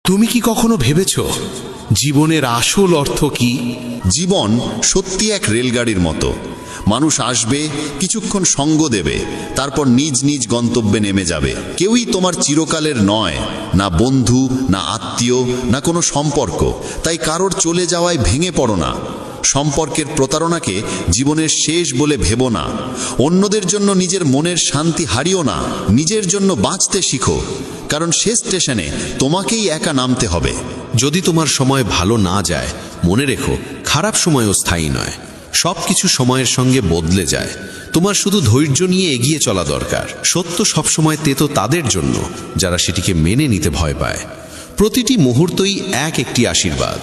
তুমি কি কখনো ভেবেছ জীবনের আসল অর্থ কি? জীবন সত্যি এক রেলগাড়ির মতো। মানুষ আসবে, কিছুক্ষণ সঙ্গ দেবে, তারপর নিজ নিজ গন্তব্যে নেমে যাবে। কেউই তোমার চিরকালের নয়, না বন্ধু, না আত্মীয়, না কোনো সম্পর্ক। তাই কারোর চলে যাওয়ায় ভেঙে পড়ো না। সম্পর্কের প্রতারণাকে জীবনের শেষ বলে ভেবো না। অন্যদের জন্য নিজের মনের শান্তি হারিও না। নিজের জন্য বাঁচতে শিখো, কারণ শেষ স্টেশনে তোমাকেই একা নামতে হবে। যদি তোমার সময় ভালো না যায়, মনে রেখো খারাপ সময়ও স্থায়ী নয়। সব কিছু সময়ের সঙ্গে বদলে যায়। তোমার শুধু ধৈর্য নিয়ে এগিয়ে চলা দরকার। সত্য সবসময় তেতো তাদের জন্য যারা সেটিকে মেনে নিতে ভয় পায়। প্রতিটি মুহূর্তই একটি আশীর্বাদ।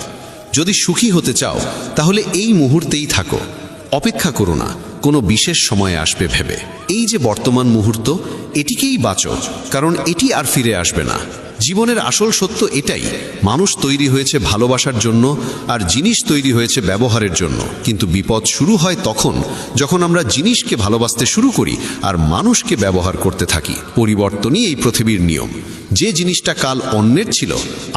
যদি সুখী হতে চাও তাহলে এই মুহূর্তেই থাকো। অপেক্ষা করো না কোনো বিশেষ সময় আসবে ভেবে। এই যে বর্তমান মুহূর্ত, এটিকেই বাঁচো, কারণ এটি আর ফিরে আসবে না। জীবনের আসল সত্য এটাই, মানুষ তৈরি হয়েছে ভালোবাসার জন্য আর জিনিস তৈরি হয়েছে ব্যবহারের জন্য। কিন্তু বিপদ শুরু হয় তখন যখন আমরা জিনিসকে ভালোবাসতে শুরু করি আর মানুষকে ব্যবহার করতে থাকি। পরিবর্তনই এই পৃথিবীর নিয়ম। যে জিনিসটা কাল অন্যের ছিল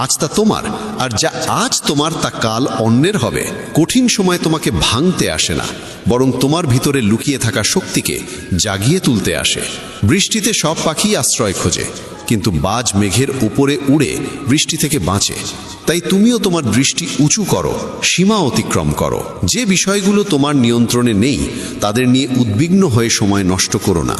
আজ তা তোমার, আর যা আজ তোমার তা কাল অন্যের হবে। কঠিন সময় তোমাকে ভাঙতে আসে না, বরং তোমার ভিতরে লুকিয়ে থাকা শক্তিকে জাগিয়ে তুলতে আসে। বৃষ্টিতে সব পাখি আশ্রয় খোঁজে, কিন্তু বাজ মেঘের উপরে উড়ে বৃষ্টি থেকে বাঁচে। তাই তুমিও তোমার দৃষ্টি উঁচু করো, সীমা অতিক্রম করো। যে বিষয়গুলো তোমার নিয়ন্ত্রণে নেই তাদের নিয়ে উদ্বিগ্ন হয়ে সময় নষ্ট করো না।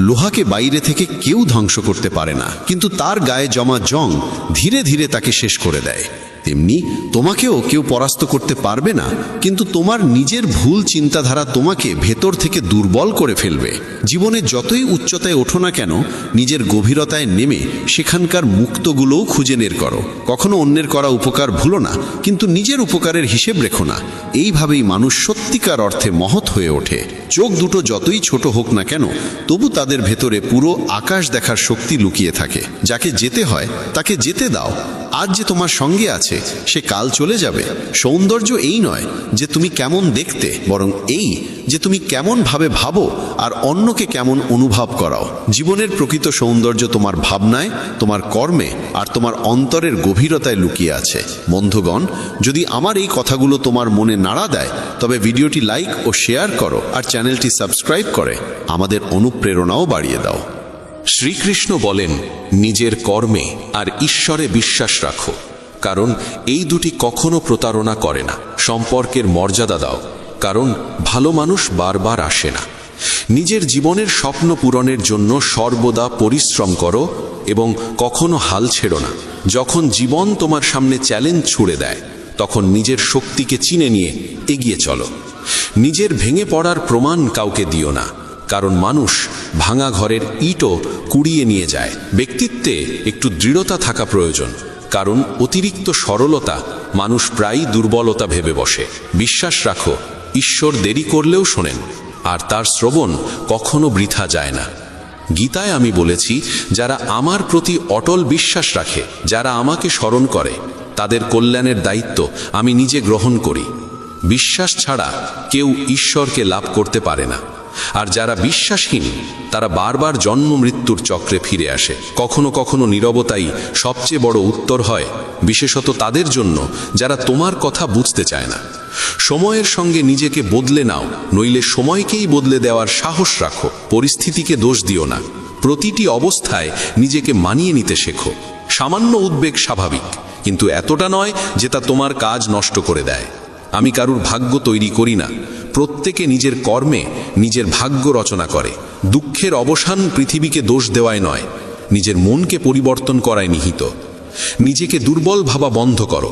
লোহাকে বাইরে থেকে কেউ ধ্বংস করতে পারে না, কিন্তু তার গায়ে জমা জং ধীরে ধীরে তাকে শেষ করে দেয়। তেমনি তোমাকেও কেউ পরাস্ত করতে পারবে না, কিন্তু তোমার নিজের ভুল চিন্তাধারা তোমাকে ভেতর থেকে দুর্বল করে ফেলবে। জীবনে যতই উচ্চতায় ওঠো না কেন, নিজের গভীরতায় নেমে সেখানকার মুক্তগুলোও খুঁজে বের করো। কখনো অন্যের করা উপকার ভুলো না, কিন্তু নিজের উপকারের হিসেব রেখো না। এইভাবেই মানুষ সত্যিকার অর্থে মহৎ হয়ে ওঠে। চোখ দুটো যতই ছোট হোক না কেন, তবু তাদের ভেতরে পুরো আকাশ দেখার শক্তি লুকিয়ে থাকে। যাকে যেতে হয় তাকে যেতে দাও। আজ যে তোমার সঙ্গে আছে সে কাল চলে যাবে। সৌন্দর্য এই নয় যে তুমি কেমন দেখতে, বরং এই যে তুমি কেমন ভাবে ভাবো আর অন্যকে কেমন অনুভব করাও। জীবনের প্রকৃত সৌন্দর্য তোমার ভাবনায়, তোমার কর্মে আর তোমার অন্তরের গভীরতায় লুকিয়ে আছে। বন্ধুগণ, যদি আমার এই কথাগুলো তোমার মনে নাড়া দেয় তবে ভিডিওটি লাইক ও শেয়ার করো, আর চ্যানেলটি সাবস্ক্রাইব করে আমাদের অনুপ্রেরণাও বাড়িয়ে দাও। শ্রীকৃষ্ণ বলেন, নিজের কর্মে আর ঈশ্বরে বিশ্বাস রাখো, কারণ এই দুটি কখনো প্রতারণা করে না। সম্পর্কের মর্যাদা দাও, কারণ ভালো মানুষ বারবার আসে না। নিজের জীবনের স্বপ্ন পূরণের জন্য সর্বদা পরিশ্রম করো এবং কখনো হাল ছেড়ো না। যখন জীবন তোমার সামনে চ্যালেঞ্জ ছুড়ে দেয়, তখন নিজের শক্তিকে চিনে নিয়ে এগিয়ে চলো। নিজের ভেঙে পড়ার প্রমাণ কাউকে দিও না, কারণ মানুষ ভাঙা ঘরের ইটও কুড়িয়ে নিয়ে যায়। ব্যক্তিত্বে একটু দৃঢ়তা থাকা প্রয়োজন, কারণ অতিরিক্ত সরলতা মানুষ প্রায়ই দুর্বলতা ভেবে বসে। বিশ্বাস রাখো, ঈশ্বর দেরি করলেও শোনেন, আর তার শ্রবণ কখনো বৃথা যায় না। গীতায় আমি বলেছি, যারা আমার প্রতি অটল বিশ্বাস রাখে, যারা আমাকে স্মরণ করে, তাদের কল্যাণের দায়িত্ব আমি নিজে গ্রহণ করি। বিশ্বাস ছাড়া কেউ ঈশ্বরকে লাভ করতে পারে না। আর যারা বিশ্বাসহীন তারা বারবার জন্ম মৃত্যুর চক্রে ফিরে আসে। কখনো কখনো নীরবতাই সবচেয়ে বড় উত্তর হয়, বিশেষত তাদের জন্য যারা তোমার কথা বুঝতে চায় না। সময়ের সঙ্গে নিজেকে বদলে নাও, নইলে সময়কেই বদলে দেওয়ার সাহস রাখো। পরিস্থিতিকে দোষ দিও না, প্রতিটি অবস্থায় নিজেকে মানিয়ে নিতে শেখো। সামান্য উদ্বেগ স্বাভাবিক, কিন্তু এতটা নয় যে তা তোমার কাজ নষ্ট করে দেয়। আমি কারুর ভাগ্য তৈরি করি না, প্রত্যেকে নিজের কর্মে নিজের ভাগ্য রচনা করে। দুঃখের অবসান পৃথিবীকে দোষ দেওয়ায় নয়, নিজের মনকে পরিবর্তন করায় নিহিত। নিজেকে দুর্বল ভাবা বন্ধ করো।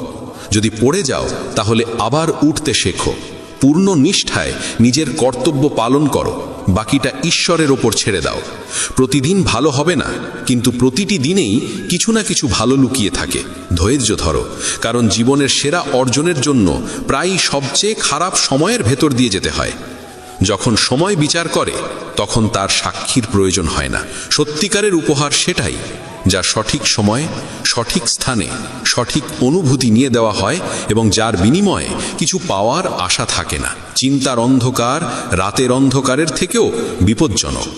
যদি পড়ে যাও তাহলে আবার উঠতে শেখো। পূর্ণ নিষ্ঠায় নিজের কর্তব্য পালন করো, বাকিটা ঈশ্বরের ওপর ছেড়ে দাও। প্রতিদিন ভালো হবে না, কিন্তু প্রতিটি দিনেই কিছু না কিছু ভালো লুকিয়ে থাকে। ধৈর্য ধরো, কারণ জীবনের সেরা অর্জনের জন্য প্রায়ই সবচেয়ে খারাপ সময়ের ভেতর দিয়ে যেতে হয়। যখন সময় বিচার করে তখন তার সাক্ষীর প্রয়োজন হয় না। সত্যিকারের উপহার সেটাই যা সঠিক সময়ে, সঠিক স্থানে, সঠিক অনুভূতি নিয়ে দেওয়া হয় এবং যার বিনিময়ে কিছু পাওয়ার আশা থাকে না। চিন্তার অন্ধকার রাতের অন্ধকারের থেকেও বিপজ্জনক।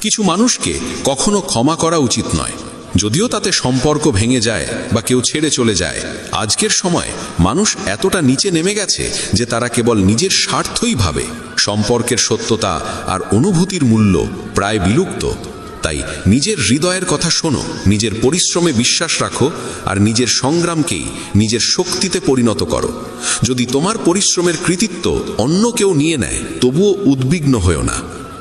কিছু মানুষকে কখনো ক্ষমা করা উচিত নয়, যদিও তাতে সম্পর্ক ভেঙে যায় বা কেউ ছেড়ে চলে যায়। আজকের সময় মানুষ এতটা নিচে নেমে গেছে যে তারা কেবল নিজের স্বার্থই ভাবে। সম্পর্কের সত্যতা আর অনুভূতির মূল্য প্রায় বিলুপ্ত। তাই নিজের হৃদয়ের কথা শোনো, নিজের পরিশ্রমে বিশ্বাস রাখো, আর নিজের সংগ্রামকেই নিজের শক্তিতে পরিণত করো। যদি তোমার পরিশ্রমের কৃতিত্ব অন্য কেউ নিয়ে নেয়, তবুও উদ্বিগ্ন হয়ো না।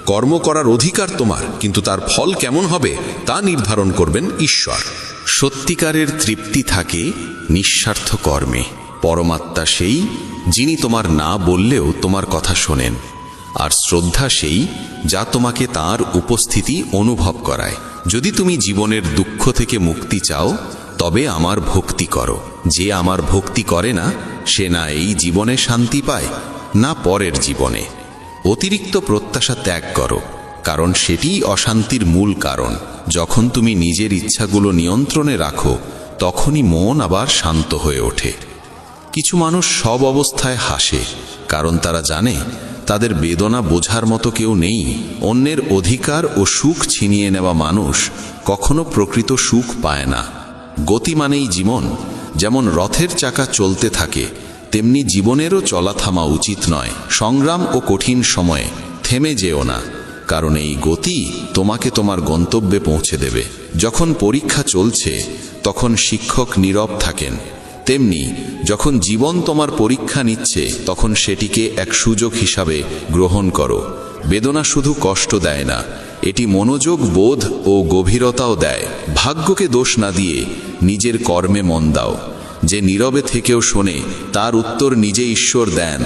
কর্ম করার অধিকার তোমার, কিন্তু তার ফল কেমন হবে তা নির্ধারণ করবেন ঈশ্বর। সত্যিকারের তৃপ্তি থাকে নিঃস্বার্থ কর্মে। পরমাত্মা সেই যিনি তোমার না বললেও তোমার কথা শোনেন, আর শ্রদ্ধা সেই যা তোমাকে তার উপস্থিতি অনুভব করায়। যদি তুমি জীবনের দুঃখ থেকে মুক্তি চাও, তবে আমার ভক্তি করো। যে আমার ভক্তি করে না, সে না এই জীবনে শান্তি পায়, না পরের জীবনে। অতিরিক্ত প্রত্যাশা ত্যাগ করো, কারণ সেটিই অশান্তির মূল কারণ। যখন তুমি নিজের ইচ্ছাগুলো নিয়ন্ত্রণে রাখো, তখনই মন আবার শান্ত হয়ে ওঠে। কিছু মানুষ সব অবস্থায় হাসে, কারণ তারা জানে তাদের বেদনা বোঝার মতো কেউ নেই। অন্যের অধিকার ও সুখ ছিনিয়ে নেওয়া মানুষ কখনো প্রকৃত সুখ পায় না। গতি মানেই জীবন। যেমন রথের চাকা চলতে থাকে, তেমনি জীবনেরও চলা থামা উচিত নয়। সংগ্রাম ও কঠিন সময়ে থেমে যেও না, কারণ এই গতি তোমাকে তোমার গন্তব্যে পৌঁছে দেবে। যখন পরীক্ষা চলছে, তখন শিক্ষক নীরব থাকেন। তেমনি যখন জীবন তোমার পরীক্ষা নিচ্ছে, তখন সেটিকে এক সুযোগ হিসাবে গ্রহণ করো। বেদনা শুধু কষ্ট দেয় না, এটি মনোযোগ, বোধ ও গভীরতাও দেয়। ভাগ্যকে দোষ না দিয়ে নিজের কর্মে মন দাও। যে নীরবে থেকেও শোনে, তার উত্তর নিজে ঈশ্বর দেন।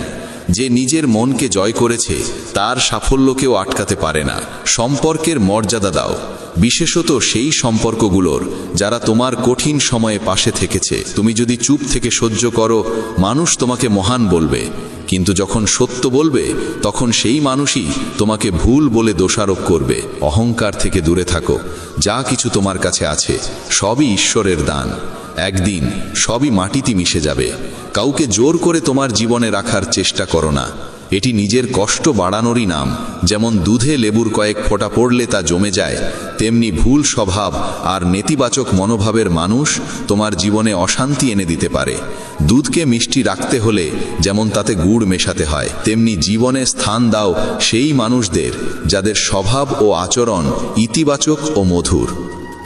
যে নিজের মনকে জয় করেছে, তার সাফল্যকেও আটকাতে পারে না। সম্পর্কের মর্যাদা দাও, বিশেষত সেই সম্পর্কগুলোর যারা তোমার কঠিন সময়ে পাশে থেকেছে। তুমি যদি চুপ থেকে সহ্য করো, মানুষ তোমাকে মহান বলবে, কিন্তু যখন সত্য বলবে, তখন সেই মানুষই তোমাকে ভুল বলে দোষারোপ করবে। অহংকার থেকে দূরে থাকো। যা কিছু তোমার কাছে আছে, সবই ঈশ্বরের দান। একদিন সবই মাটিতে মিশে যাবে। কাউকে জোর করে তোমার জীবনে রাখার চেষ্টা করো না। এটি নিজের কষ্ট বাড়ানোরই নাম। যেমন দুধে লেবুর কয়েক ফোঁটা পড়লে তা জমে যায়, তেমনি ভুল স্বভাব আর নেতিবাচক মনোভাবের মানুষ তোমার জীবনে অশান্তি এনে দিতে পারে। দুধকে মিষ্টি রাখতে হলে যেমন তাতে গুড় মেশাতে হয়, তেমনি জীবনে স্থান দাও সেই মানুষদের যাদের স্বভাব ও আচরণ ইতিবাচক ও মধুর।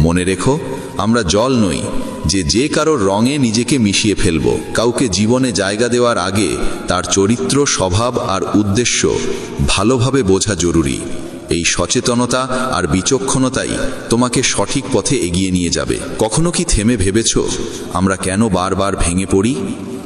মনে রেখো, আমরা জল নই যে কারোর রঙে নিজেকে মিশিয়ে ফেলব। কাউকে জীবনে জায়গা দেওয়ার আগে তার চরিত্র, স্বভাব আর উদ্দেশ্য ভালোভাবে বোঝা জরুরি। এই সচেতনতা আর বিচক্ষণতাই তোমাকে সঠিক পথে এগিয়ে নিয়ে যাবে। কখনো কি থেমে ভেবেছ আমরা কেন বারবার ভেঙে পড়ি?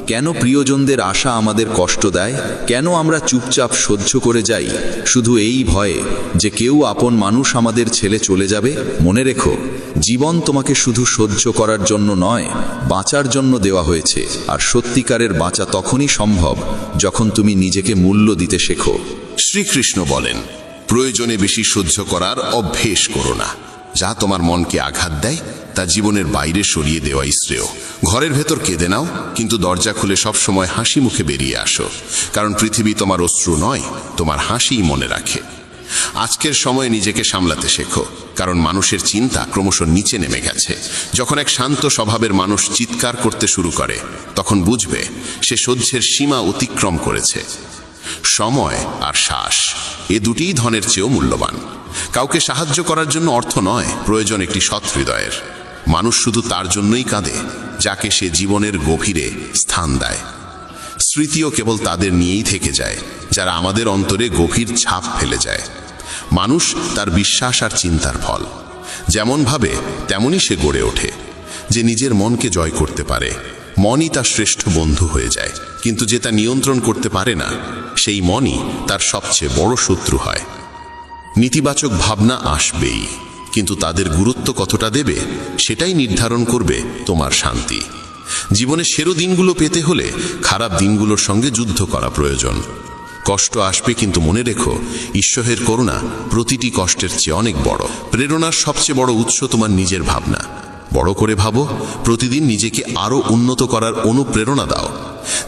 কেন প্রিয়জনদের আশা আমাদের কষ্ট দেয়? কেন আমরা চুপচাপ সহ্য করে যাই, শুধু এই ভয়ে যে কেউ আপন মানুষ আমাদের ছেড়ে চলে যাবে? মনে রেখো, জীবন তোমাকে শুধু সহ্য করার জন্য নয়, বাঁচার জন্য দেওয়া হয়েছে। আর সত্যিকারের বাঁচা তখনই সম্ভব যখন তুমি নিজেকে মূল্য দিতে শেখো। শ্রীকৃষ্ণ বলেন, প্রয়োজনে বেশি সহ্য করার অভ্যেস করো না। যা তোমার মনকে আঘাত দেয়, তা জীবনের বাইরে সরিয়ে দেওয়াই শ্রেয়। ঘরের ভেতর কেঁদে নাও, কিন্তু দরজা খুলে সবসময় হাসি মুখে বেরিয়ে আসো। কারণ পৃথিবী তোমার অশ্রু নয়, তোমার হাসিই মনে রাখে। আজকের সময়ে নিজেকে সামলাতে শেখো, কারণ মানুষের চিন্তা ক্রমশ নিচে নেমে গেছে। যখন এক শান্ত স্বভাবের মানুষ চিৎকার করতে শুরু করে, তখন বুঝবে সে সহ্যের সীমা অতিক্রম করেছে। সময় আর শ্বাস, এ দুটিই ধনের চেয়েও মূল্যবান। কাউকে সাহায্য করার জন্য অর্থ নয়, প্রয়োজন একটি সৎ হৃদয়ের। মানুষ শুধু তার জন্যই কাঁদে যাকে সে জীবনের গভীরে স্থান দেয়। স্মৃতিও কেবল তাদের নিয়েই থেকে যায় যারা আমাদের অন্তরে গভীর ছাপ ফেলে যায়। মানুষ তার বিশ্বাস আর চিন্তার ফল। যেমন ভাবে তেমনই সে গড়ে ওঠে। যে নিজের মনকে জয় করতে পারে, মনই তার শ্রেষ্ঠ বন্ধু হয়ে যায়। কিন্তু যে তা নিয়ন্ত্রণ করতে পারে না, সেই মনই তার সবচেয়ে বড় শত্রু হয়। নেতিবাচক ভাবনা আসবেই, কিন্তু তাদের গুরুত্ব কতটা দেবে সেটাই নির্ধারণ করবে তোমার শান্তি। জীবনের সেরা দিনগুলো পেতে হলে খারাপ দিনগুলোর সঙ্গে যুদ্ধ করা প্রয়োজন। কষ্ট আসবে, কিন্তু মনে রেখো, ঈশ্বরের করুণা প্রতিটি কষ্টের চেয়ে অনেক বড়। প্রেরণার সবচেয়ে বড় উৎস তোমার নিজের ভাবনা। বড় করে ভাবো, প্রতিদিন নিজেকে আরও উন্নত করার অনুপ্রেরণা দাও।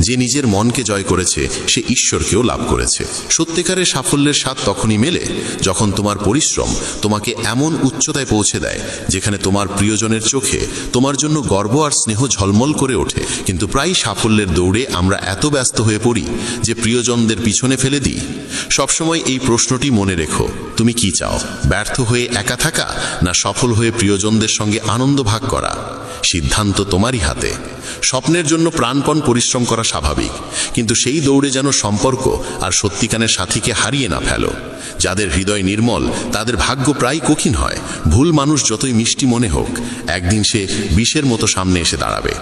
যে নিজের মনকে জয় করেছে সে ঈশ্বরকেও লাভ করেছে। সত্যিকারের সাফল্যের স্বাদ তখনই মেলে যখন তোমার পরিশ্রম তোমাকে এমন উচ্চতায় পৌঁছে দেয় যেখানে তোমার প্রিয়জনের চোখে তোমার জন্য গর্ব আর স্নেহ ঝলমল করে ওঠে। কিন্তু প্রায় সাফল্যের দৌড়ে আমরা এত ব্যস্ত হয়ে পড়ি যে প্রিয়জনদের পিছনে ফেলে দিই। সবসময় এই প্রশ্নটি মনে রেখো, তুমি কি চাও? ব্যর্থ হয়ে একা থাকা, না সফল হয়ে প্রিয়জনদের সঙ্গে আনন্দ ভাগ করা? সিদ্ধান্ত তোমারই হাতে। স্বপ্নের জন্য প্রাণপণ পরিশ্রম করা স্বাভাবিক, কিন্তু সেই দৌড়ে যেন সম্পর্ক আর সত্যিকারের সাথীকে হারিয়ে না ফেলো। যাদের হৃদয় নির্মল তাদের ভাগ্য প্রায় কঠিন হয়। ভুল মানুষ যতই মিষ্টি মনে হোক, একদিন সে বিষের মতো সামনে এসে দাঁড়াবে।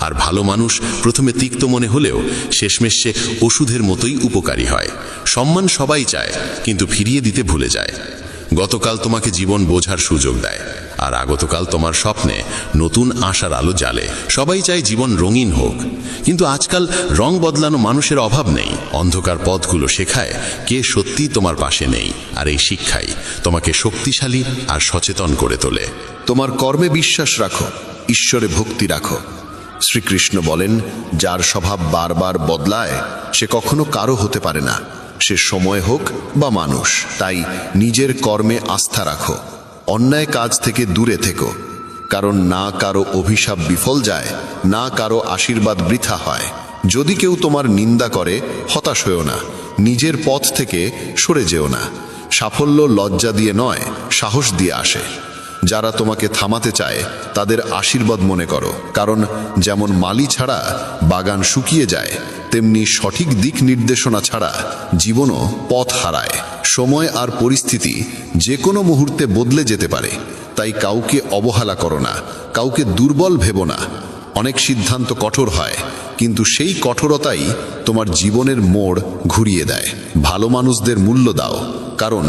আর ভালো মানুষ প্রথমে তিক্ত মনে হলেও শেষমেশ সে ওষুধের মতোই উপকারী হয়। সম্মান সবাই চায়, কিন্তু ফিরিয়ে দিতে ভুলে যায়। গতকাল তোমাকে জীবন বোঝার সুযোগ দেয়, আর আগতকাল তোমার স্বপ্নে নতুন আশার আলো জ্বালে। সবাই চায় জীবন রঙিন হোক, কিন্তু আজকাল রং বদলানো মানুষের অভাব নেই। অন্ধকার পথগুলো শেখায় কে সত্যি তোমার পাশে নেই, আর এই শিক্ষাই তোমাকে শক্তিশালী আর সচেতন করে তোলে। তোমার কর্মে বিশ্বাস রাখো, ঈশ্বরে ভক্তি রাখো। শ্রীকৃষ্ণ বলেন, যার স্বভাব বারবার বদলায় সে কখনো কারো হতে পারে না, সে সময় হোক বা মানুষ। তাই নিজের কর্মে আস্থা রাখো, অন্যায় কাজ থেকে দূরে থেকো, কারণ না কারো অভিশাপ বিফল যায়, না কারো আশীর্বাদ বৃথা হয়। যদি কেউ তোমার নিন্দা করে, হতাশ হয়েও না, নিজের পথ থেকে সরে যেও না। সাফল্য লজ্জা দিয়ে নয়, সাহস দিয়ে আসে। যারা তোমাকে থামাতে চায় তাদের আশীর্বাদ মনে করো, কারণ যেমন মালি ছাড়া বাগান শুকিয়ে যায়, তেমনি সঠিক দিক নির্দেশনা ছাড়া জীবনও পথ হারায়। সময় আর পরিস্থিতি যে কোনো মুহূর্তে বদলে যেতে পারে, তাই কাউকে অবহেলা করো না, কাউকে দুর্বল ভেবো না। অনেক সিদ্ধান্ত কঠোর হয়, কিন্তু সেই কঠোরতাই তোমার জীবনের মোড় ঘুরিয়ে দেয়। ভালো মানুষদের মূল্য দাও, কারণ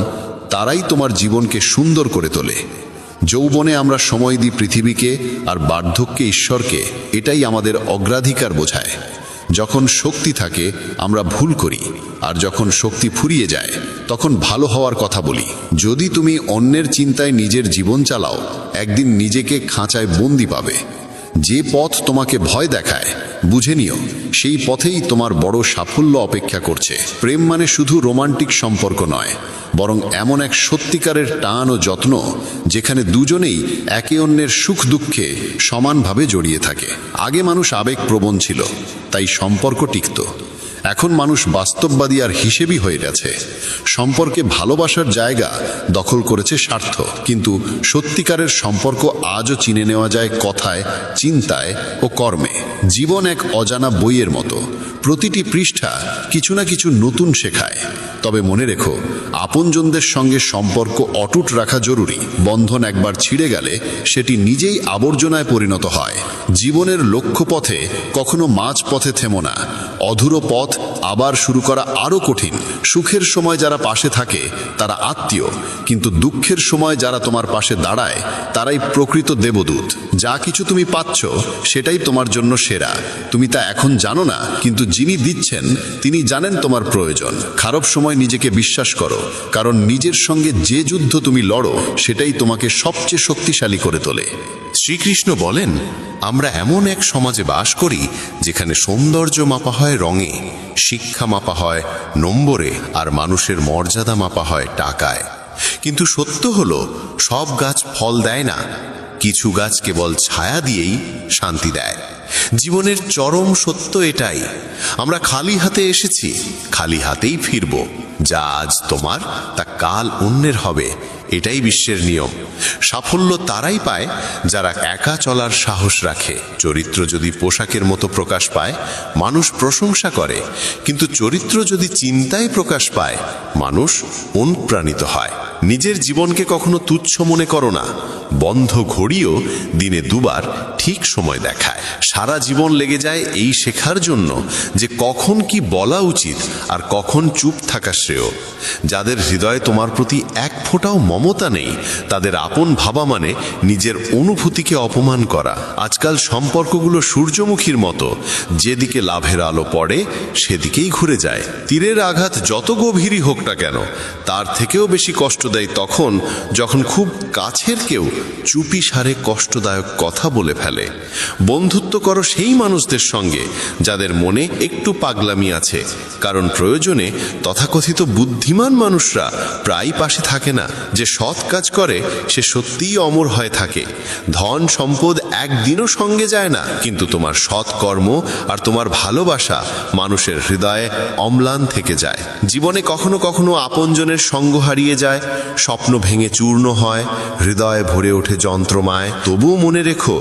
তারাই তোমার জীবনকে সুন্দর করে তোলে। যৌবনে আমরা সময় দিই পৃথিবীকে, আর বার্ধক্যে ঈশ্বরকে। এটাই আমাদের অগ্রাধিকার বোঝায়। যখন শক্তি থাকে আমরা ভুল করি, আর যখন শক্তি ফুরিয়ে যায় তখন ভালো হওয়ার কথা বলি। যদি তুমি অন্যের চিন্তায় নিজের জীবন চালাও, একদিন নিজেকে খাঁচায় বন্দি পাবে। যে পথ তোমাকে ভয় দেখায়, বুঝে নিও সেই পথেই তোমার বড় সাফল্য অপেক্ষা করছে। প্রেম মানে শুধু রোমান্টিক সম্পর্ক নয়, বরং এমন এক সত্যিকারের টান ও যত্ন যেখানে দুজনেই একে অন্যের সুখ দুঃখে সমানভাবে জড়িয়ে থাকে। আগে মানুষ আবেগপ্রবণ ছিল, তাই সম্পর্ক টিকত। এখন মানুষ বাস্তববাদী আর হিসেবি হয়ে গেছে। সম্পর্কে ভালোবাসার জায়গা দখল করেছে স্বার্থ। কিন্তু সত্যিকারের সম্পর্ক আজও চিনে নেওয়া যায় কথায়, চিন্তায় ও কর্মে। জীবন এক অজানা বইয়ের মতো, প্রতিটি পৃষ্ঠা কিছু না কিছু নতুন শেখায়। তবে মনে রেখো, আপনজনদের সঙ্গে সম্পর্ক অটুট রাখা জরুরি। বন্ধন একবার ছিঁড়ে গেলে সেটি নিজেই আবর্জনায় পরিণত হয়। জীবনের লক্ষ্যপথে কখনো মাঝ পথে থেমো না। অধুরো পথ আবার শুরু করা আরও কঠিন। সুখের সময় যারা পাশে থাকে তারা আত্মীয়, কিন্তু দুঃখের সময় যারা তোমার পাশে দাঁড়ায় তারাই প্রকৃত দেবদূত। যা কিছু তুমি পাচ্ছ সেটাই তোমার জন্য সেরা। তুমি তা এখন জানো না, কিন্তু যিনি দিচ্ছেন তিনি জানেন তোমার প্রয়োজন। খারাপ সময় নিজেকে বিশ্বাস করো, কারণ নিজের সঙ্গে যে যুদ্ধ তুমি লড়ো সেটাই তোমাকে সবচেয়ে শক্তিশালী করে তোলে। শ্রীকৃষ্ণ বলেন, আমরা এমন এক সমাজে বাস করি যেখানে সৌন্দর্য মাপা হয় রঙে, শিক্ষা মাপা হয় নম্বরে, আর মানুষের মর্যাদা মাপা হয় টাকায়। কিন্তু সত্য হলো, সব গাছ ফল দেয় না, কিছু গাছ কেবল ছায়া দিয়েই শান্তি দেয়। জীবনের চরম সত্য এটাই। আমরা খালি হাতে এসেছি, খালি হাতেই ফিরব। যা আজ তোমার তা কাল অন্যের হবে, এটাই বিশ্বের নিয়ম। সাফল্য তারাই পায় যারা একা চলার সাহস রাখে। চরিত্র যদি পোশাকের মতো প্রকাশ পায়, মানুষ প্রশংসা করে, কিন্তু চরিত্র যদি চিন্তায় প্রকাশ পায়, মানুষ অনুপ্রাণিত হয়। নিজের জীবনকে কখনো তুচ্ছ মনে করো না। বন্ধ ঘড়িও দিনে দুবার ঠিক সময় দেখায়। সারা জীবন লেগে যায় এই শেখার জন্য যে কখন কি বলা উচিত আর কখন চুপ থাকা শ্রেয়। যাদের হৃদয়ে তোমার প্রতি এক ফোঁটাও মমতা নেই, তাদের আপন ভাবা মানে নিজের অনুভূতিকে অপমান করা। আজকাল সম্পর্কগুলো সূর্যমুখীর মতো, যেদিকে লাভের আলো পড়ে সেদিকেই ঘুরে যায়। তীরের আঘাত যত গভীরই হোক না কেন, তার থেকেও বেশি কষ্ট দেয় তখন যখন খুব কাছের কেউ চুপি সারে কষ্টদায়ক কথা বলে ফেলে। বন্ধুত্ব বন্ধুত্ব করো সেই মানুষদের সঙ্গে যাদের মনে একটু পাগলামি আছে, কারণ প্রয়োজনে তথাকথিত বুদ্ধিমান মানুষরা প্রায় পাশে থাকে না। যে সৎ কাজ করে সে সত্যিই অমর হয়ে থাকে। ধন সম্পদ একদিনও সঙ্গে যায় না, কিন্তু তোমার সৎ কর্ম আর তোমার ভালোবাসা মানুষের হৃদয়ে অম্লান থেকে যায়। জীবনে কখনো কখনো আপনজনের সঙ্গ হারিয়ে যায়, স্বপ্ন ভেঙে চূর্ণ হয়, হৃদয়ে ভরে ওঠে যন্ত্রমায়। তবুও মনে রেখো,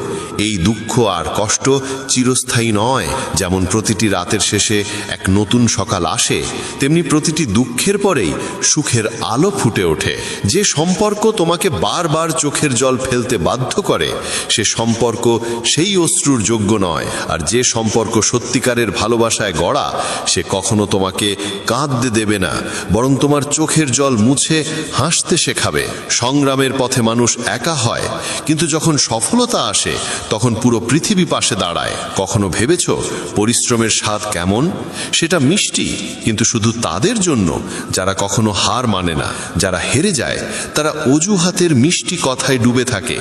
এই দুঃখ আর কষ্ট চিরস্থায়ী নয়। যেমন প্রতিটি রাতের শেষে এক নতুন সকাল আসে, তেমনি প্রতিটি দুঃখের পরেই সুখের আলো ফুটে ওঠে। যে সম্পর্ক তোমাকে বারবার চোখের জল ফেলতে বাধ্য করে সে সম্পর্ক সেই অশ্রুর যোগ্য নয়। আর যে সম্পর্ক সত্যিকারের ভালোবাসায় গড়া সে কখনো তোমাকে কাঁদতে দেবে না, বরং তোমার চোখের জল মুছে হাসতে শেখাবে। সংগ্রামের পথে মানুষ একা হয়, কিন্তু যখন সফলতা আসে তখন পুরো পৃথিবী পাশে দাঁড়ায়। কখনো ভেবেছ পরিশ্রমের স্বাদ কেমন? সেটা মিষ্টি, কিন্তু শুধু তাদের জন্য যারা কখনো হার মানে না। যারা হেরে যায় তারা অজুহাতের মিষ্টি কথায় ডুবে থাকে,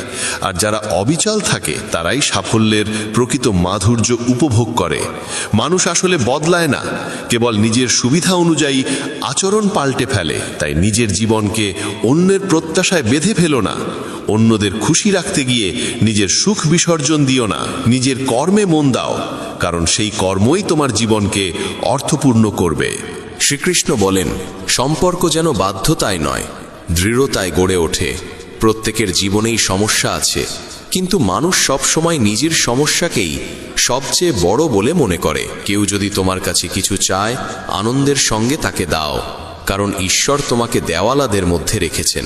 আর যারা অবিচল থাকে তারাই সাফল্যের প্রকৃত মাধুর্য উপভোগ করে। মানুষ আসলে বদলায় না, কেবল নিজের সুবিধা অনুযায়ী আচরণ পাল্টে ফেলে। তাই নিজের জীবনকে অন্যের প্রত্যাশায় বেঁধে ফেলো না। অন্যদের খুশি রাখতে গিয়ে নিজের সুখ বিসর্জন দিও না। নিজের কর্মে মন দাও, কারণ সেই কর্মই তোমার জীবনকে অর্থপূর্ণ করবে। শ্রীকৃষ্ণ বলেন, সম্পর্ক যেন বাধ্যতায় নয়, দৃঢ়তায় গড়ে ওঠে। প্রত্যেকের জীবনেই সমস্যা আছে, কিন্তু মানুষ সব সময় নিজের সমস্যাকেই সবচেয়ে বড় বলে মনে করে। কেউ যদি তোমার কাছে কিছু চায়, আনন্দের সঙ্গে তাকে দাও, কারণ ঈশ্বর তোমাকে দেওয়ালাদের মধ্যে রেখেছেন,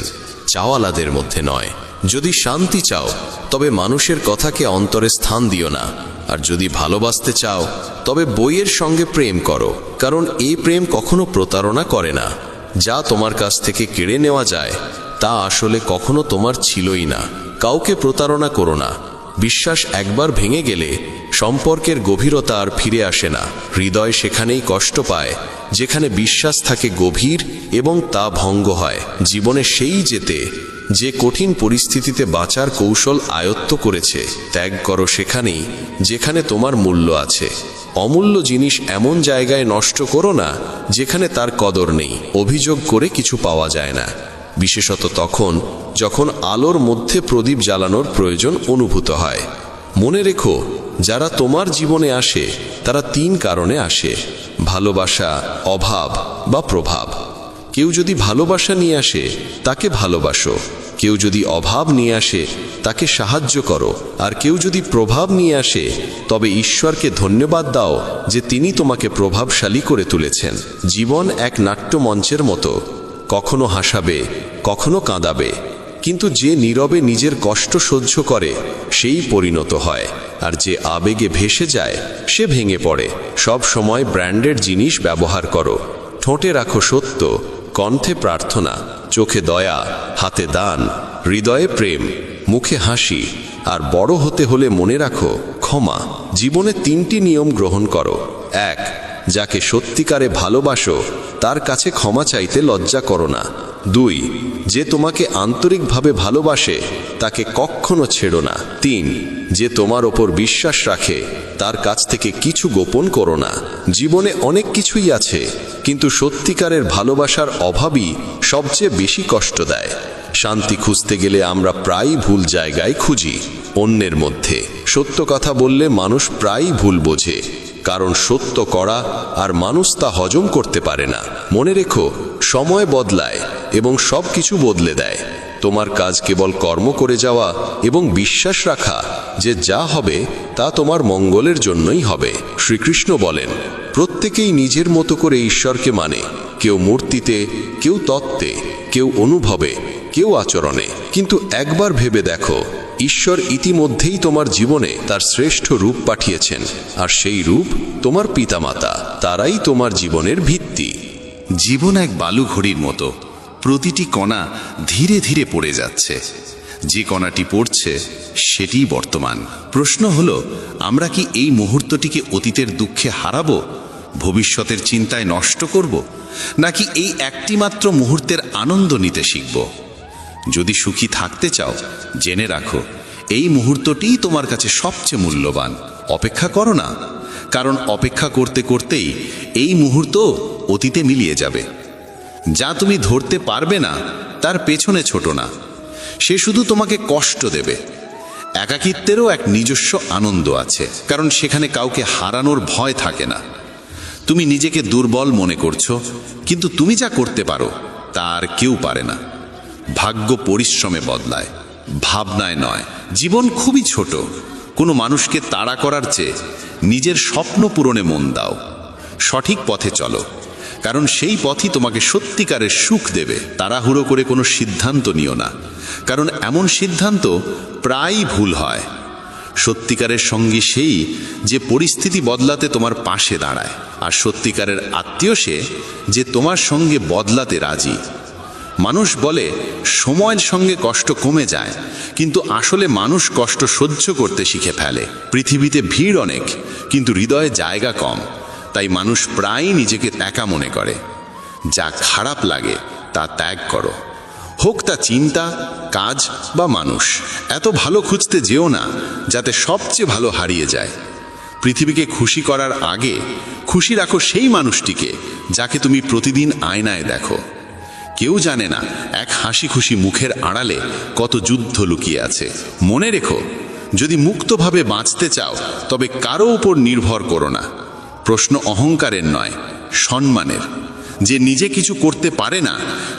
চাওয়ালাদের মধ্যে নয়। যদি শান্তি চাও তবে মানুষের কথাকে অন্তরে স্থান দিও না, আর যদি ভালোবাসতে চাও তবে বইয়ের সঙ্গে প্রেম করো, কারণ এই প্রেম কখনো প্রতারণা করে না। যা তোমার কাছ থেকে কেড়ে নেওয়া যায় তা আসলে কখনো তোমার ছিলই না। কাউকে প্রতারণা করো না। বিশ্বাস একবার ভেঙে গেলে সম্পর্কের গভীরতা আর ফিরে আসে না। হৃদয় সেখানেই কষ্ট পায় যেখানে বিশ্বাস থাকে গভীর এবং তা ভঙ্গ হয়। জীবনে সেই যেতে যে কঠিন পরিস্থিতিতে বাঁচার কৌশল আয়ত্ত করেছে। ত্যাগ করো সেখানেই যেখানে তোমার মূল্য আছে। অমূল্য জিনিস এমন জায়গায় নষ্ট করো না যেখানে তার কদর নেই। অভিযোগ করে কিছু পাওয়া যায় না, বিশেষত তখন যখন আলোর মধ্যে প্রদীপ জ্বালানোর প্রয়োজন অনুভূত হয়। মনে রেখো, যারা তোমার জীবনে আসে তারা 3 কারণে আসে: ভালোবাসা, অভাব বা প্রভাব। কেউ যদি ভালোবাসা নিয়ে আসে তাকে ভালোবাসো, কেউ যদি অভাব নিয়ে আসে তাকে সাহায্য করো, আর কেউ যদি প্রভাব নিয়ে আসে তবে ঈশ্বরকে ধন্যবাদ দাও যে তিনি তোমাকে প্রভাবশালী করে তুলেছেন। জীবন এক নাট্যমঞ্চের মতো, কখনো হাসাবে, কখনো কাঁদাবে, কিন্তু যে নীরবে নিজের কষ্ট সহ্য করে সেই পরিণত হয়, আর যে আবেগে ভেসে যায় সে ভেঙে পড়ে। সব সময় ব্র্যান্ডেড জিনিস ব্যবহার করো। ঠোঁটে রাখো সত্য, কণ্ঠে প্রার্থনা, চোখে দয়া, হাতে দান, হৃদয়ে প্রেম, মুখে হাসি। আর বড় হতে হলে মনে রাখো ক্ষমা। জীবনে 3টি নিয়ম গ্রহণ করো। 1. যাকে সত্যিকারে ভালোবাসো তার কাছে ক্ষমা চাইতে লজ্জা করো না। 2. যে তোমাকে আন্তরিকভাবে ভালোবাসে তাকে কখনো ছেড়ো না। 3. যে তোমার ওপর বিশ্বাস রাখে তার কাছ থেকে কিছু গোপন করো না। জীবনে অনেক কিছুই আছে, কিন্তু সত্যিকারের ভালোবাসার অভাবই সবচেয়ে বেশি কষ্ট দেয়। শান্তি খুঁজতে গেলে আমরা প্রায়ই ভুল জায়গায় খুঁজি। অন্যের মধ্যে সত্য কথা বললে মানুষ প্রায়ই ভুল বোঝে, কারণ সত্য করা আর মানুষ তা হজম করতে পারে না। মনে রেখো, সময় বদলায় এবং সব কিছু বদলে দেয়। তোমার কাজ কেবল কর্ম করে যাওয়া এবং বিশ্বাস রাখা যে যা হবে তা তোমার মঙ্গলের জন্যই হবে। শ্রীকৃষ্ণ বলেন, প্রত্যেকেই নিজের মতো করে ঈশ্বরকে মানে। কেউ মূর্তিতে, কেউ তত্ত্বে, কেউ অনুভবে, কেউ আচরণে। কিন্তু একবার ভেবে দেখো, ঈশ্বর ইতিমধ্যেই তোমার জীবনে তার শ্রেষ্ঠ রূপ পাঠিয়েছেন, আর সেই রূপ তোমার পিতামাতা। তারাই তোমার জীবনের ভিত্তি। জীবন এক বালু ঘড়ির মতো, প্রতিটি কণা ধীরে ধীরে পড়ে যাচ্ছে। যে কণাটি পড়ছে সেটিই বর্তমান। প্রশ্ন হলো, আমরা কি এই মুহূর্তটিকে অতীতের দুঃখে হারাবো, ভবিষ্যতের চিন্তায় নষ্ট করব, নাকি এই একটি মাত্র মুহূর্তের আনন্দ নিতে শিখব? যদি সুখী থাকতে চাও, জেনে রাখো এই মুহূর্তটিই তোমার কাছে সবচেয়ে মূল্যবান। অপেক্ষা করো না, কারণ অপেক্ষা করতে করতেই এই মুহূর্ত অতীতে মিলিয়ে যাবে। যা তুমি ধরতে পারবে না তার পেছনে ছোট না, সে শুধু তোমাকে কষ্ট দেবে। একাকিত্বেরও এক নিজস্ব আনন্দ আছে, কারণ সেখানে কাউকে হারানোর ভয় থাকে না। তুমি নিজেকে দুর্বল মনে করছো, কিন্তু তুমি যা করতে পারো তা আর কেউ পারে না। ভাগ্য পরিশ্রমে বদলায়, ভাবনায় নয়। জীবন খুবই ছোট, কোনো মানুষকে তাড়া করার চেয়ে নিজের স্বপ্ন পূরণে মন দাও। সঠিক পথে চলো, কারণ সেই পথই তোমাকে সত্যিকারের সুখ দেবে। তাড়াহুড়ো করে কোনো সিদ্ধান্ত নিও না, কারণ এমন সিদ্ধান্ত প্রায়ই ভুল হয়। সত্যিকারের সঙ্গী সেই যে পরিস্থিতি বদলাতে তোমার পাশে দাঁড়ায়, আর সত্যিকারের আত্মীয় সে যে তোমার সঙ্গে বদলাতে রাজি। মানুষ বলে সময়ের সঙ্গে কষ্ট কমে যায়, কিন্তু আসলে মানুষ কষ্ট সহ্য করতে শিখে ফেলে। পৃথিবীতে ভিড় অনেক, কিন্তু হৃদয়ে জায়গা কম, তাই মানুষ প্রায়ই নিজেকে একা মনে করে। যা খারাপ লাগে তা ত্যাগ করো, হোক তা চিন্তা, কাজ বা মানুষ। এত ভালো খুঁজতে যেও না যাতে সবচেয়ে ভালো হারিয়ে যায়। পৃথিবীকে খুশি করার আগে খুশি রাখো সেই মানুষটিকে যাকে তুমি প্রতিদিন আয়নায় দেখো। কেউ জানে না এক হাসি খুশি মুখের আড়ালে কত যুদ্ধ লুকিয়ে আছে। মনে রেখো, যদি মুক্তভাবে বাঁচতে চাও তবে কারো উপর নির্ভর করো না। প্রশ্ন অহংকারের নয়, সম্মানের। যে নিজে কিছু করতে পারে না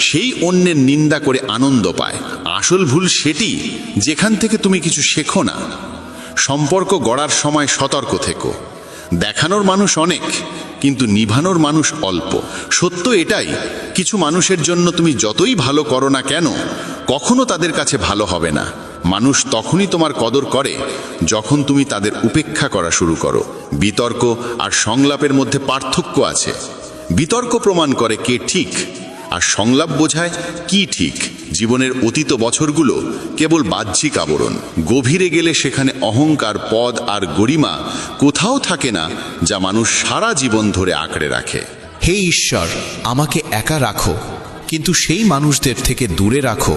সেই অন্যের নিন্দা করে আনন্দ পায়। আসল ভুল সেটি যেখান থেকে তুমি কিছু শেখো না। সম্পর্ক গড়ার সময় সতর্ক থেকো। দেখানোর মানুষ অনেক, কিন্তু নিভানোর মানুষ অল্প। সত্য এটাই, কিছু মানুষের জন্য তুমি যতই ভালো করো না কেন, কখনো তাদের কাছে ভালো হবে না। মানুষ তখনই তোমার কদর করে যখন তুমি তাদের উপেক্ষা করা শুরু করো। বিতর্ক আর সংলাপের মধ্যে পার্থক্য আছে। বিতর্ক প্রমাণ করে কে ঠিক, আর সংলাপ বোঝায় কি ঠিক। জীবনের অতীত বছরগুলো কেবল বাহ্যিক আবরণ। গভীরে গেলে সেখানে অহংকার, পদ আর গরিমা কোথাও থাকে না যা মানুষ সারা জীবন ধরে আঁকড়ে রাখে। হে ঈশ্বর, আমাকে একা রাখো, কিন্তু সেই মানুষদের থেকে দূরে রাখো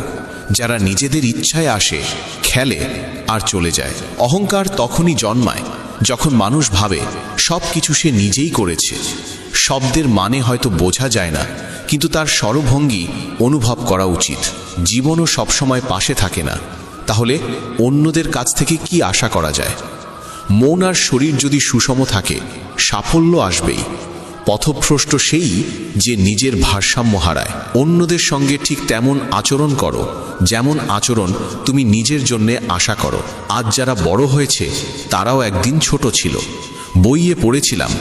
যারা নিজেদের ইচ্ছায় আসে, খেলে আর চলে যায়। অহংকার তখনই জন্মায় যখন মানুষ ভাবে সব কিছু সে নিজেই করেছে। শব্দের মানে হয়তো বোঝা যায় না, কিন্তু তার স্বরভঙ্গি অনুভব করা উচিত। জীবনও সবসময় পাশে থাকে না, তাহলে অন্যদের কাছ থেকে কি আশা করা যায়? মন আর শরীর যদি সুষম থাকে, সাফল্য আসবেই। পথভ্রষ্ট সেই যে নিজের ভারসাম্য হারায়। অন্যদের সঙ্গে ঠিক তেমন আচরণ করো যেমন আচরণ তুমি নিজের জন্যে আশা করো। আজ যারা বড় হয়েছে তারাও একদিন ছোট ছিল। বইয়ে পড়েছিলাম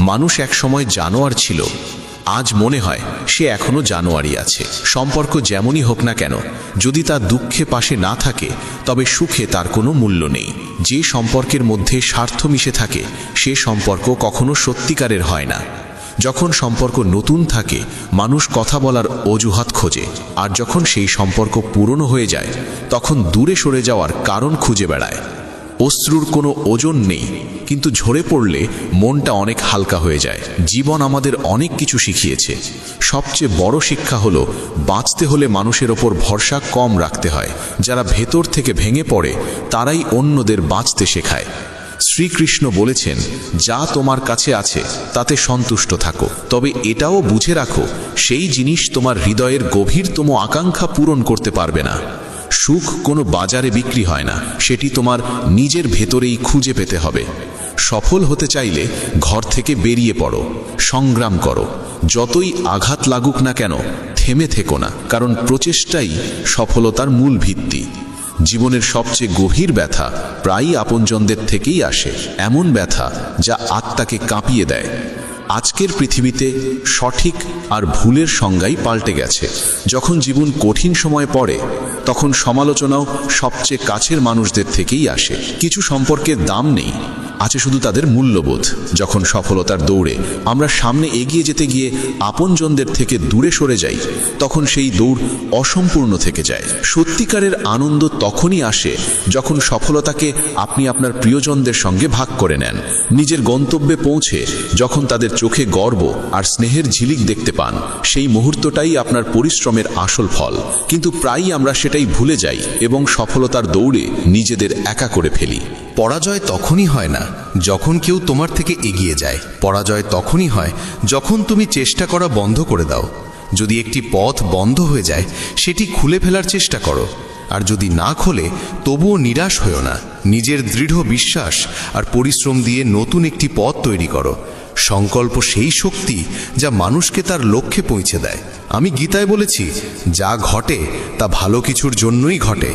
মানুষ একসময় জানোয়ার ছিল, আজ মনে হয় সে এখনো জানোয়ারই আছে। সম্পর্ক যেমনই হোক না কেন, যদি তা দুঃখে পাশে না থাকে তবে সুখে তার কোনো মূল্য নেই। যে সম্পর্কের মধ্যে স্বার্থ মিশে থাকে সে সম্পর্ক কখনো সত্যিকারের হয় না। যখন সম্পর্ক নতুন থাকে মানুষ কথা বলার অজুহাত খোঁজে, আর যখন সেই সম্পর্ক পুরনো হয়ে যায় তখন দূরে সরে যাওয়ার কারণ খুঁজে বেড়ায়। অশ্রুর কোনো ওজন নেই, কিন্তু ঝরে পড়লে মনটা অনেক হালকা হয়ে যায়। জীবন আমাদের অনেক কিছু শিখিয়েছে। সবচেয়ে বড় শিক্ষা হলো বাঁচতে হলে মানুষের ওপর ভরসা কম রাখতে হয়। যারা ভেতর থেকে ভেঙে পড়ে তারাই অন্যদের বাঁচতে শেখায়। শ্রীকৃষ্ণ বলেছেন, যা তোমার কাছে আছে তাতে সন্তুষ্ট থাকো, তবে এটাও বুঝে রাখো সেই জিনিস তোমার হৃদয়ের গভীরতম আকাঙ্ক্ষা পূরণ করতে পারবে না। সুখ কোনো বাজারে বিক্রি হয় না, সেটি তোমার নিজের ভেতরেই খুঁজে পেতে হবে। সফল হতে চাইলে ঘর থেকে বেরিয়ে পড়ো, সংগ্রাম করো। যতই আঘাত লাগুক না কেন থেমে থেকো না, কারণ প্রচেষ্টাই সফলতার মূল ভিত্তি। জীবনের সবচেয়ে গভীর ব্যথা প্রায়ই আপনজনদের থেকেই আসে, এমন ব্যথা যা আত্মাকে কাঁপিয়ে দেয়। আজকের পৃথিবীতে সঠিক আর ভুলের সংজ্ঞাই পাল্টে গেছে। যখন জীবন কঠিন সময় পড়ে তখন সমালোচনাও সবচেয়ে কাছের মানুষদের থেকেই আসে। কিছু সম্পর্কের দাম নেই, আছে শুধু তাদের মূল্যবোধ। যখন সফলতার দৌড়ে আমরা সামনে এগিয়ে যেতে গিয়ে আপনজনদের থেকে দূরে সরে যাই, তখন সেই দৌড় অসম্পূর্ণ থেকে যায়। সত্যিকারের আনন্দ তখনই আসে যখন সফলতাকে আপনি আপনার প্রিয়জনদের সঙ্গে ভাগ করে নেন। নিজের গন্তব্যে পৌঁছে যখন তাদের চোখে গর্ব আর স্নেহের ঝিলিক দেখতে পান, সেই মুহূর্তটাই আপনার পরিশ্রমের আসল ফল। কিন্তু প্রায়ই আমরা সেটাই ভুলে যাই এবং সফলতার দৌড়ে নিজেদের একা করে ফেলি। পরাজয় তখনই হয় না যখন কেউ তোমার থেকে এগিয়ে যায়। পরাজয় তখনই হয় যখন তুমি চেষ্টা করা বন্ধ করে দাও। যদি একটি পথ বন্ধ হয়ে যায়, সেটি খুলে ফেলার চেষ্টা করো, আর যদি না খোলে তবুও নিরাশ হয়েও না। নিজের দৃঢ় বিশ্বাস আর পরিশ্রম দিয়ে নতুন একটি পথ তৈরি করো। সংকল্প সেই শক্তি যা মানুষকে তার লক্ষ্যে পৌঁছে দেয়। আমি গীতায় বলেছি, যা ঘটে তা ভালো কিছুর জন্যই ঘটে,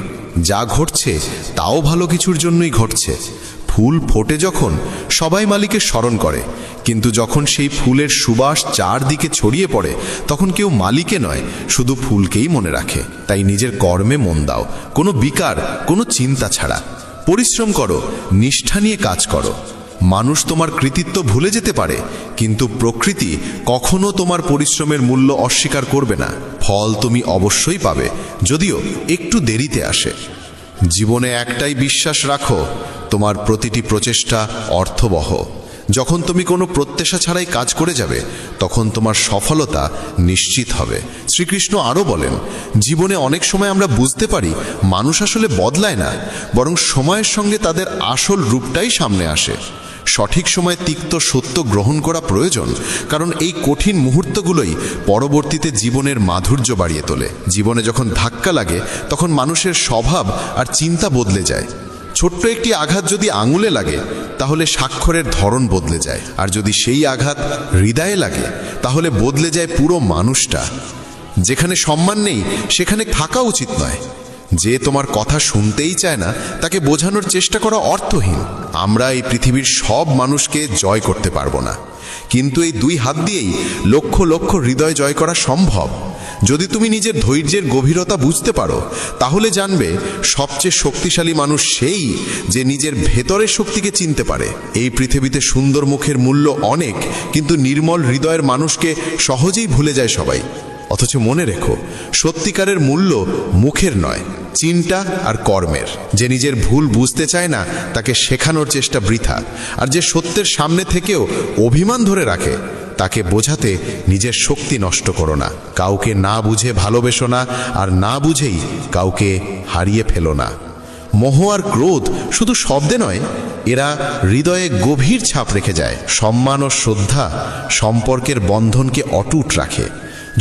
যা ঘটছে তাও ভালো কিছুর জন্যই ঘটছে। ফুল ফোটে যখন সবাই মালিকের স্মরণ করে, কিন্তু যখন সেই ফুলের সুবাস চারদিকে ছড়িয়ে পড়ে, তখন কেউ মালিকে নয়, শুধু ফুলকেই মনে রাখে। তাই নিজের কর্মে মন দাও, কোনো বিকার, কোনো চিন্তা ছাড়া। পরিশ্রম করো, নিষ্ঠা নিয়ে কাজ করো। মানুষ তোমার কৃতিত্ব ভুলে যেতে পারে, কিন্তু প্রকৃতি কখনো তোমার পরিশ্রমের মূল্য অস্বীকার করবে না। ফল তুমি অবশ্যই পাবে, যদিও একটু দেরিতে আসে। জীবনে একটাই বিশ্বাস রাখো, তোমার প্রতিটি প্রচেষ্টা অর্থবহ। যখন তুমি কোনো প্রত্যাশা ছাড়াই কাজ করে যাবে, তখন তোমার সফলতা নিশ্চিত হবে। শ্রীকৃষ্ণ আরও বলেন, জীবনে অনেক সময় আমরা বুঝতে পারি মানুষ আসলে বদলায় না, বরং সময়ের সঙ্গে তাদের আসল রূপটাই সামনে আসে। সঠিক সময়ে তিক্ত সত্য গ্রহণ করা প্রয়োজন, কারণ এই কঠিন মুহূর্তগুলোই পরবর্তীতে জীবনের মাধুর্য বাড়িয়ে তোলে। জীবনে যখন ধাক্কা লাগে, তখন মানুষের স্বভাব আর চিন্তা বদলে যায়। ছোট্ট একটি আঘাত যদি আঙুলে লাগে, তাহলে স্বাক্ষরের ধরন বদলে যায়, আর যদি সেই আঘাত হৃদয়ে লাগে, তাহলে বদলে যায় পুরো মানুষটা। যেখানে সম্মান নেই, সেখানে থাকা উচিত নয়। যে তোমার কথা শুনতেই চায় না, তাকে বোঝানোর চেষ্টা করা অর্থহীন। আমরা এই পৃথিবীর সব মানুষকে জয় করতে পারবো না, কিন্তু এই দুই হাত দিয়েই লক্ষ লক্ষ হৃদয় জয় করা সম্ভব। যদি তুমি নিজের ধৈর্যের গভীরতা বুঝতে পারো, তাহলে জানবে সবচেয়ে শক্তিশালী মানুষ সেই যে নিজের ভেতরের শক্তিকে চিনতে পারে। এই পৃথিবীতে সুন্দর মুখের মূল্য অনেক, কিন্তু নির্মল হৃদয়ের মানুষকে সহজেই ভুলে যায় সবাই। অথচ মনে রেখো, সত্যিকারের মূল্য মুখের নয়, চিন্তা আর কর্মের। যে নিজের ভুল বুঝতে চায় না, তাকে শেখানোর চেষ্টা বৃথা। আর যে সত্যের সামনে থেকেও অভিমান ধরে রাখে, তাকে বোঝাতে নিজের শক্তি নষ্ট করো না। কাউকে না বুঝে ভালোবেসো না, আর না বুঝেই কাউকে হারিয়ে ফেলো না। মোহ আর ক্রোধ শুধু শব্দে নয়, এরা হৃদয়ে গভীর ছাপ রেখে যায়। সম্মান ও শ্রদ্ধা সম্পর্কের বন্ধনকে অটুট রাখে।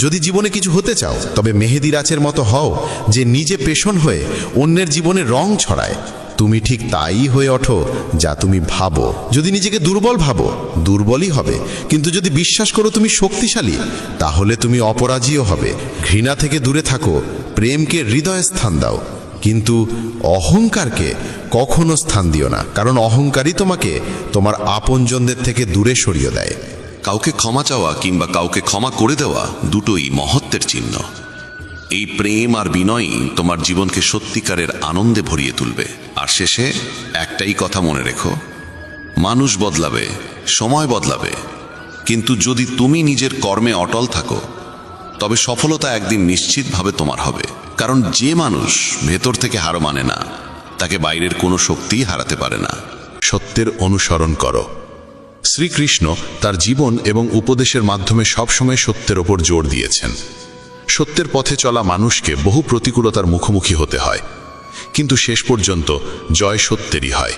যদি জীবনে কিছু হতে চাও, তবে মেহেদি রাচের মতো হও, যে নিজে পেশন হয়ে অন্যের জীবনে রং ছড়ায়। তুমি ঠিক তাই হয়ে ওঠো যা তুমি ভাবো। যদি নিজেকে দুর্বল ভাবো, দুর্বলই হবে, কিন্তু যদি বিশ্বাস করো তুমি শক্তিশালী, তাহলে তুমি অপরাজেয় হবে। ঘৃণা থেকে দূরে থাকো, প্রেমকে হৃদয়ে স্থান দাও, কিন্তু অহংকারকে কখনো স্থান দিও না, কারণ অহংকারই তোমাকে তোমার আপনজনদের থেকে দূরে সরিয়ে দেয়। কাউকে ক্ষমা চাওয়া কিংবা কাউকে ক্ষমা করে দেওয়া দুটোই মহত্বের চিহ্ন। এই প্রেম আর বিনয়ই তোমার জীবনকে সত্যিকারের আনন্দে ভরিয়ে তুলবে। আর শেষে একটাই কথা মনে রেখো, মানুষ বদলাবে, সময় বদলাবে, কিন্তু যদি তুমি নিজের কর্মে অটল থাকো, তবে সফলতা একদিন নিশ্চিতভাবে তোমার হবে। কারণ যে মানুষ ভেতর থেকে হার মানে না, তাকে বাইরের কোনো শক্তিই হারাতে পারে না। সত্যের অনুসরণ করো। শ্রীকৃষ্ণ তার জীবন এবং উপদেশের মাধ্যমে সবসময় সত্যের ওপর জোর দিয়েছেন। সত্যের পথে চলা মানুষকে বহু প্রতিকূলতার মুখোমুখি হতে হয়, কিন্তু শেষ পর্যন্ত জয় সত্যেরই হয়।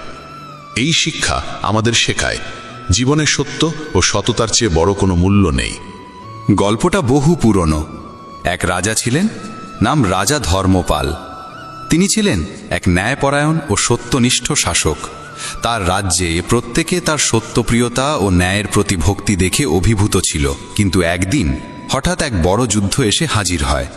এই শিক্ষা আমাদের শেখায় জীবনে সত্য ও সততার চেয়ে বড় কোনো মূল্য নেই। গল্পটা বহু পুরনো। এক রাজা ছিলেন, নাম রাজা ধর্মপাল। তিনি ছিলেন এক ন্যায়পরায়ণ ও সত্যনিষ্ঠ শাসক। তার রাজ্যে প্রত্যেকে তার সত্যপ্রিয়তা ও ন্যায়ের প্রতি ভক্তি দেখে অভিভূত ছিল। কিন্তু একদিন হঠাৎ এক বড় যুদ্ধ এসে হাজির হয়।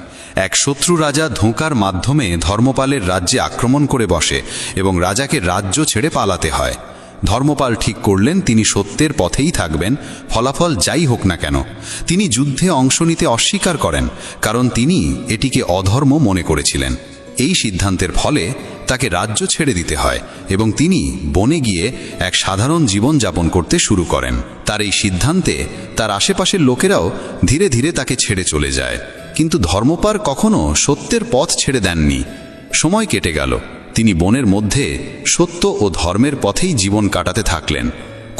এক শত্রু রাজা ধোঁকার মাধ্যমে ধর্মপালের রাজ্যে আক্রমণ করে বসে এবং রাজাকে রাজ্য ছেড়ে পালাতে হয়। ধর্মপাল ঠিক করলেন তিনি সত্যের পথেই থাকবেন, ফলাফল যাই হোক না কেন। তিনি যুদ্ধে অংশ নিতে অস্বীকার করেন, কারণ তিনি এটিকে অধর্ম মনে করেছিলেন। এই সিদ্ধান্তের ফলে তাকে রাজ্য ছেড়ে দিতে হয় এবং তিনি বনে গিয়ে এক সাধারণ জীবন যাপন করতে শুরু করেন। তার এই সিদ্ধান্তে তার আশেপাশের লোকেরাও ধীরে ধীরে তাকে ছেড়ে চলে যায়, কিন্তু ধর্মপাল কখনো সত্যের পথ ছেড়ে দেননি। সময় কেটে গেল, তিনি বনের মধ্যে সত্য ও ধর্মের পথেই জীবন কাটাতে থাকলেন।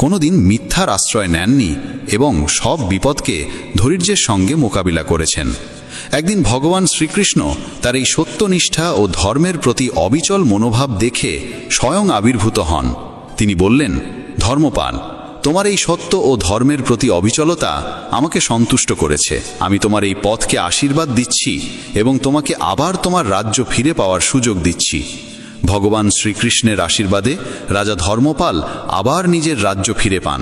কোনোদিন মিথ্যার আশ্রয় নেননি এবং সব বিপদকে ধৈর্যের সঙ্গে মোকাবিলা করেছেন। একদিন ভগবান শ্রীকৃষ্ণ তার এই সত্যনিষ্ঠা ও ধর্মের প্রতি অবিচল মনোভাব দেখে স্বয়ং আবির্ভূত হন। তিনি বললেন, ধর্মপাল, তোমার এই সত্য ও ধর্মের প্রতি অবিচলতা আমাকে সন্তুষ্ট করেছে। আমি তোমার এই পথকে আশীর্বাদ দিচ্ছি এবং তোমাকে আবার তোমার রাজ্য ফিরে পাওয়ার সুযোগ দিচ্ছি। ভগবান শ্রীকৃষ্ণের আশীর্বাদে রাজা ধর্মপাল আবার নিজের রাজ্য ফিরে পান,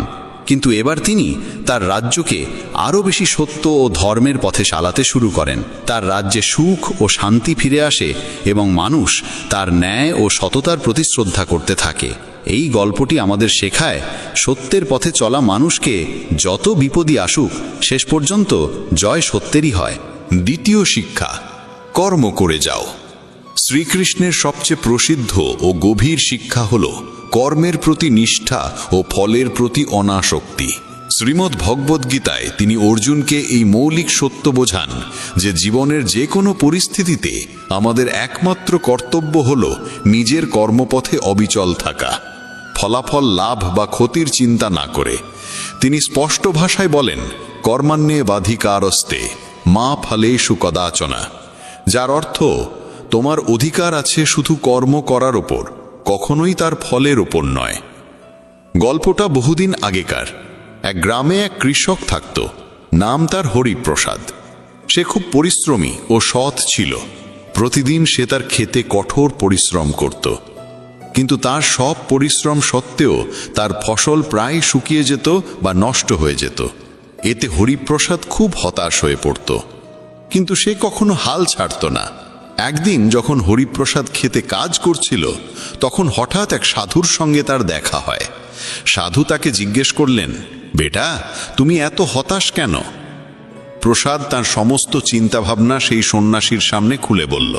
কিন্তু এবার তিনি তার রাজ্যকে আরও বেশি সত্য ও ধর্মের পথে চালাতে শুরু করেন। তার রাজ্যে সুখ ও শান্তি ফিরে আসে এবং মানুষ তার ন্যায় ও সততার প্রতি শ্রদ্ধা করতে থাকে। এই গল্পটি আমাদের শেখায়, সত্যের পথে চলা মানুষকে যত বিপদই আসুক, শেষ পর্যন্ত জয় সত্যেরই হয়। দ্বিতীয় শিক্ষা, কর্ম করে যাও। শ্রীকৃষ্ণের সবচেয়ে প্রসিদ্ধ ও গভীর শিক্ষা হল কর্মের প্রতি নিষ্ঠা ও ফলের প্রতি অনাসক্তি। শ্রীমদ্ ভগবদ্গীতায় তিনি অর্জুনকে এই মৌলিক সত্য বোঝান যে জীবনের যে কোনো পরিস্থিতিতে আমাদের একমাত্র কর্তব্য হল নিজের কর্মপথে অবিচল থাকা, ফলাফল লাভ বা ক্ষতির চিন্তা না করে। তিনি স্পষ্ট ভাষায় বলেন, কর্মাণ্যেবাধিকারস্তে মা ফলেষু কদাচনা, যার অর্থ তোমার অধিকার আছে শুধু কর্ম করার ওপর, কখনোই তার ফলের ওপর নয়। গল্পটা বহুদিন আগেকার। এক গ্রামে এক কৃষক থাকত, নাম তার হরিপ্রসাদ। সে খুব পরিশ্রমী ও সৎ ছিল। প্রতিদিন সে তার ক্ষেতে কঠোর পরিশ্রম করত, কিন্তু তার সব পরিশ্রম সত্ত্বেও তার ফসল প্রায় শুকিয়ে যেত বা নষ্ট হয়ে যেত। এতে হরিপ্রসাদ খুব হতাশ হয়ে পড়ত, কিন্তু সে কখনো হাল ছাড়ত না। একদিন যখন হরিপ্রসাদ ক্ষেতে কাজ করছিল, তখন হঠাৎ এক সাধুর সঙ্গে তার দেখা হয়। সাধু তাকে জিজ্ঞেস করলেন, বেটা, তুমি এত হতাশ কেন? প্রসাদ তার সমস্ত চিন্তাভাবনা সেই সন্ন্যাসীর সামনে খুলে বলল।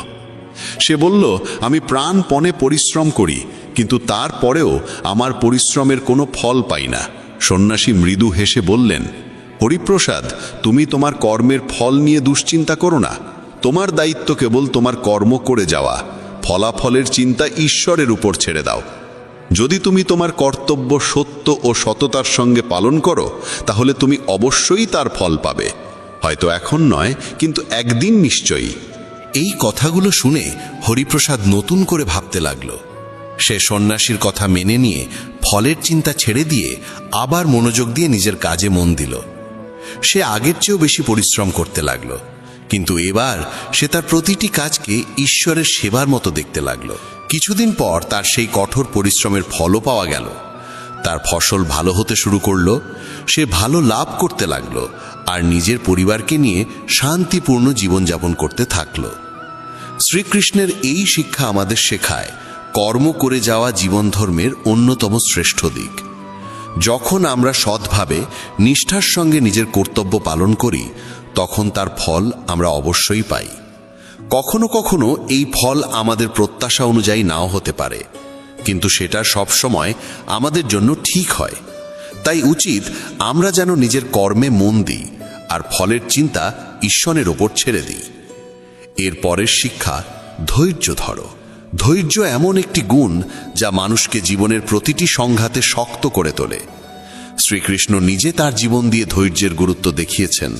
সে বলল, আমি প্রাণপণে পরিশ্রম করি, কিন্তু তারপরেও আমার পরিশ্রমের কোনো ফল পাই না। সন্ন্যাসী মৃদু হেসে বললেন, হরিপ্রসাদ, তুমি তোমার কর্মের ফল নিয়ে দুশ্চিন্তা করো না। তোমার দায়িত্ব কেবল তোমার কর্ম করে যাওয়া, ফলাফলের চিন্তা ঈশ্বরের উপর ছেড়ে দাও। যদি তুমি তোমার কর্তব্য সত্য ও সততার সঙ্গে পালন করো, তাহলে তুমি অবশ্যই তার ফল পাবে। হয়তো এখন নয়, কিন্তু একদিন নিশ্চয়ই। এই কথাগুলো শুনে হরিপ্রসাদ নতুন করে ভাবতে লাগল। সে সন্ন্যাসীর কথা মেনে নিয়ে ফলের চিন্তা ছেড়ে দিয়ে আবার মনোযোগ দিয়ে নিজের কাজে মন দিল। সে আগের চেয়েও বেশি পরিশ্রম করতে লাগল, কিন্তু এবার সে তার প্রতিটি কাজকে ঈশ্বরের সেবার মতো দেখতে লাগল। কিছুদিন পর তার সেই কঠোর পরিশ্রমের ফলও পাওয়া গেল। তার ফসল ভালো হতে শুরু করল, সে ভালো লাভ করতে লাগল আর নিজের পরিবারকে নিয়ে শান্তিপূর্ণ জীবনযাপন করতে থাকল। শ্রীকৃষ্ণের এই শিক্ষা আমাদের শেখায়, কর্ম করে যাওয়া জীবন ধর্মের অন্যতম শ্রেষ্ঠ দিক। যখন আমরা সৎভাবে নিষ্ঠার সঙ্গে নিজের কর্তব্য পালন করি, তখন তার ফল আমরা অবশ্যই পাই। কখনো কখনো এই ফল আমাদের প্রত্যাশা অনুযায়ী নাও হতে পারে, কিন্তু সেটা সবসময় আমাদের জন্য ঠিক হয়। তাই উচিত আমরা যেন নিজের কর্মে মন দিই আর ফলের চিন্তা ঈশ্বরের ওপর ছেড়ে দিই। এর পরের শিক্ষা, ধৈর্য ধরো। ধৈর্য এমন একটি গুণ যা মানুষকে জীবনের প্রতিটি সংঘাতে শক্ত করে তোলে। শ্রীকৃষ্ণ নিজে তার জীবন দিয়ে ধৈর্যের গুরুত্ব দেখিয়েছেন।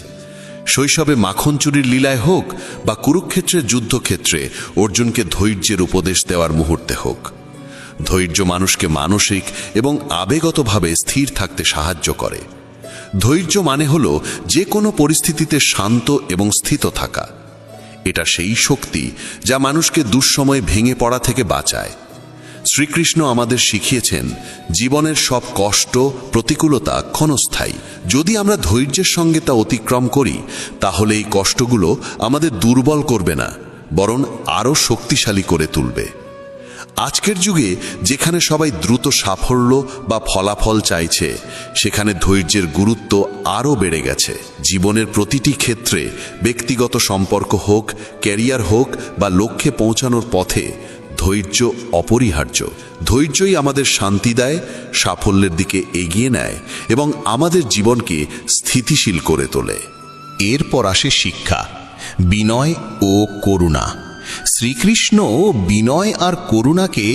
শৈশবে মাখন চুরির লীলায় হোক বা কুরুক্ষেত্রের যুদ্ধক্ষেত্রে অর্জুনকে ধৈর্যের উপদেশ দেওয়ার মুহূর্তে হোক, ধৈর্য মানুষকে মানসিক এবং আবেগতভাবে স্থির থাকতে সাহায্য করে। ধৈর্য মানে হল যে কোনো পরিস্থিতিতে শান্ত এবং স্থিত থাকা। এটা সেই শক্তি যা মানুষকে দুঃসময়ে ভেঙে পড়া থেকে বাঁচায়। শ্রীকৃষ্ণ আমাদের শিখিয়েছেন, জীবনের সব কষ্ট, প্রতিকূলতা ক্ষণস্থায়ী। যদি আমরা ধৈর্যের সঙ্গে তা অতিক্রম করি, তাহলে এই কষ্টগুলো আমাদের দুর্বল করবে না, বরং আরও শক্তিশালী করে তুলবে। আজকের যুগে যেখানে সবাই দ্রুত সাফল্য বা ফলাফল চাইছে, সেখানে ধৈর্যের গুরুত্ব আরও বেড়ে গেছে। জীবনের প্রতিটি ক্ষেত্রে, ব্যক্তিগত সম্পর্ক হোক, ক্যারিয়ার হোক বা লক্ষ্যে পৌঁছানোর পথে ধৈর্য অপরিহার্য। ধৈর্যই আমাদের শান্তি দেয়, সাফল্যের দিকে এগিয়ে নেয় এবং আমাদের জীবনকে স্থিতিশীল করে তোলে। এরপর আসে শিক্ষা, বিনয় ও করুণা। শ্রীকৃষ্ণ বিনয় আর করুণাকে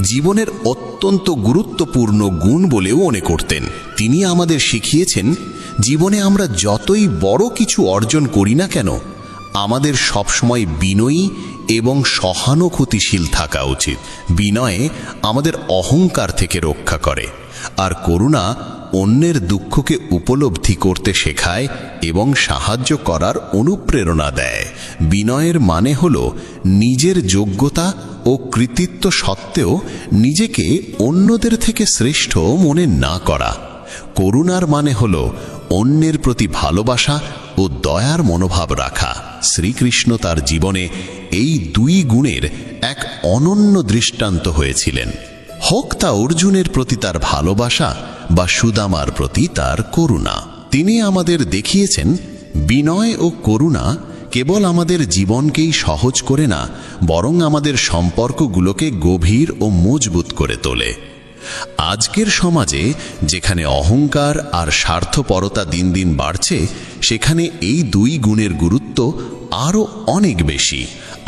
জীবনের অত্যন্ত গুরুত্বপূর্ণ গুণ বলেও মনে করতেন। তিনি আমাদের শিখিয়েছেন, জীবনে আমরা যতই বড় কিছু অর্জন করি না কেন, আমাদের সবসময় বিনয়ী এবং সহানুভূতিশীল থাকা উচিত। বিনয়ে আমাদের অহংকার থেকে রক্ষা করে, আর করুণা অন্যের দুঃখকে উপলব্ধি করতে শেখায় এবং সাহায্য করার অনুপ্রেরণা দেয়। বিনয়ের মানে হল নিজের যোগ্যতা ও কৃতিত্ব সত্ত্বেও নিজেকে অন্যদের থেকে শ্রেষ্ঠ মনে না করা। করুণার মানে হল অন্যের প্রতি ভালোবাসা ও দয়ার মনোভাব রাখা। শ্রীকৃষ্ণ তার জীবনে এই দুই গুণের এক অনন্য দৃষ্টান্ত হয়েছিলেন। হোক তা অর্জুনের প্রতি তার ভালোবাসা বা সুদামার প্রতি তার করুণা। তিনি আমাদের দেখিয়েছেন, বিনয় ও করুণা কেবল আমাদের জীবনকেই সহজ করে না, বরং আমাদের সম্পর্কগুলোকে গভীর ও মজবুত করে তোলে। আজকের সমাজে যেখানে অহংকার আর স্বার্থপরতা দিন দিন বাড়ছে, সেখানে এই দুই গুণের গুরুত্ব আরও অনেক বেশি।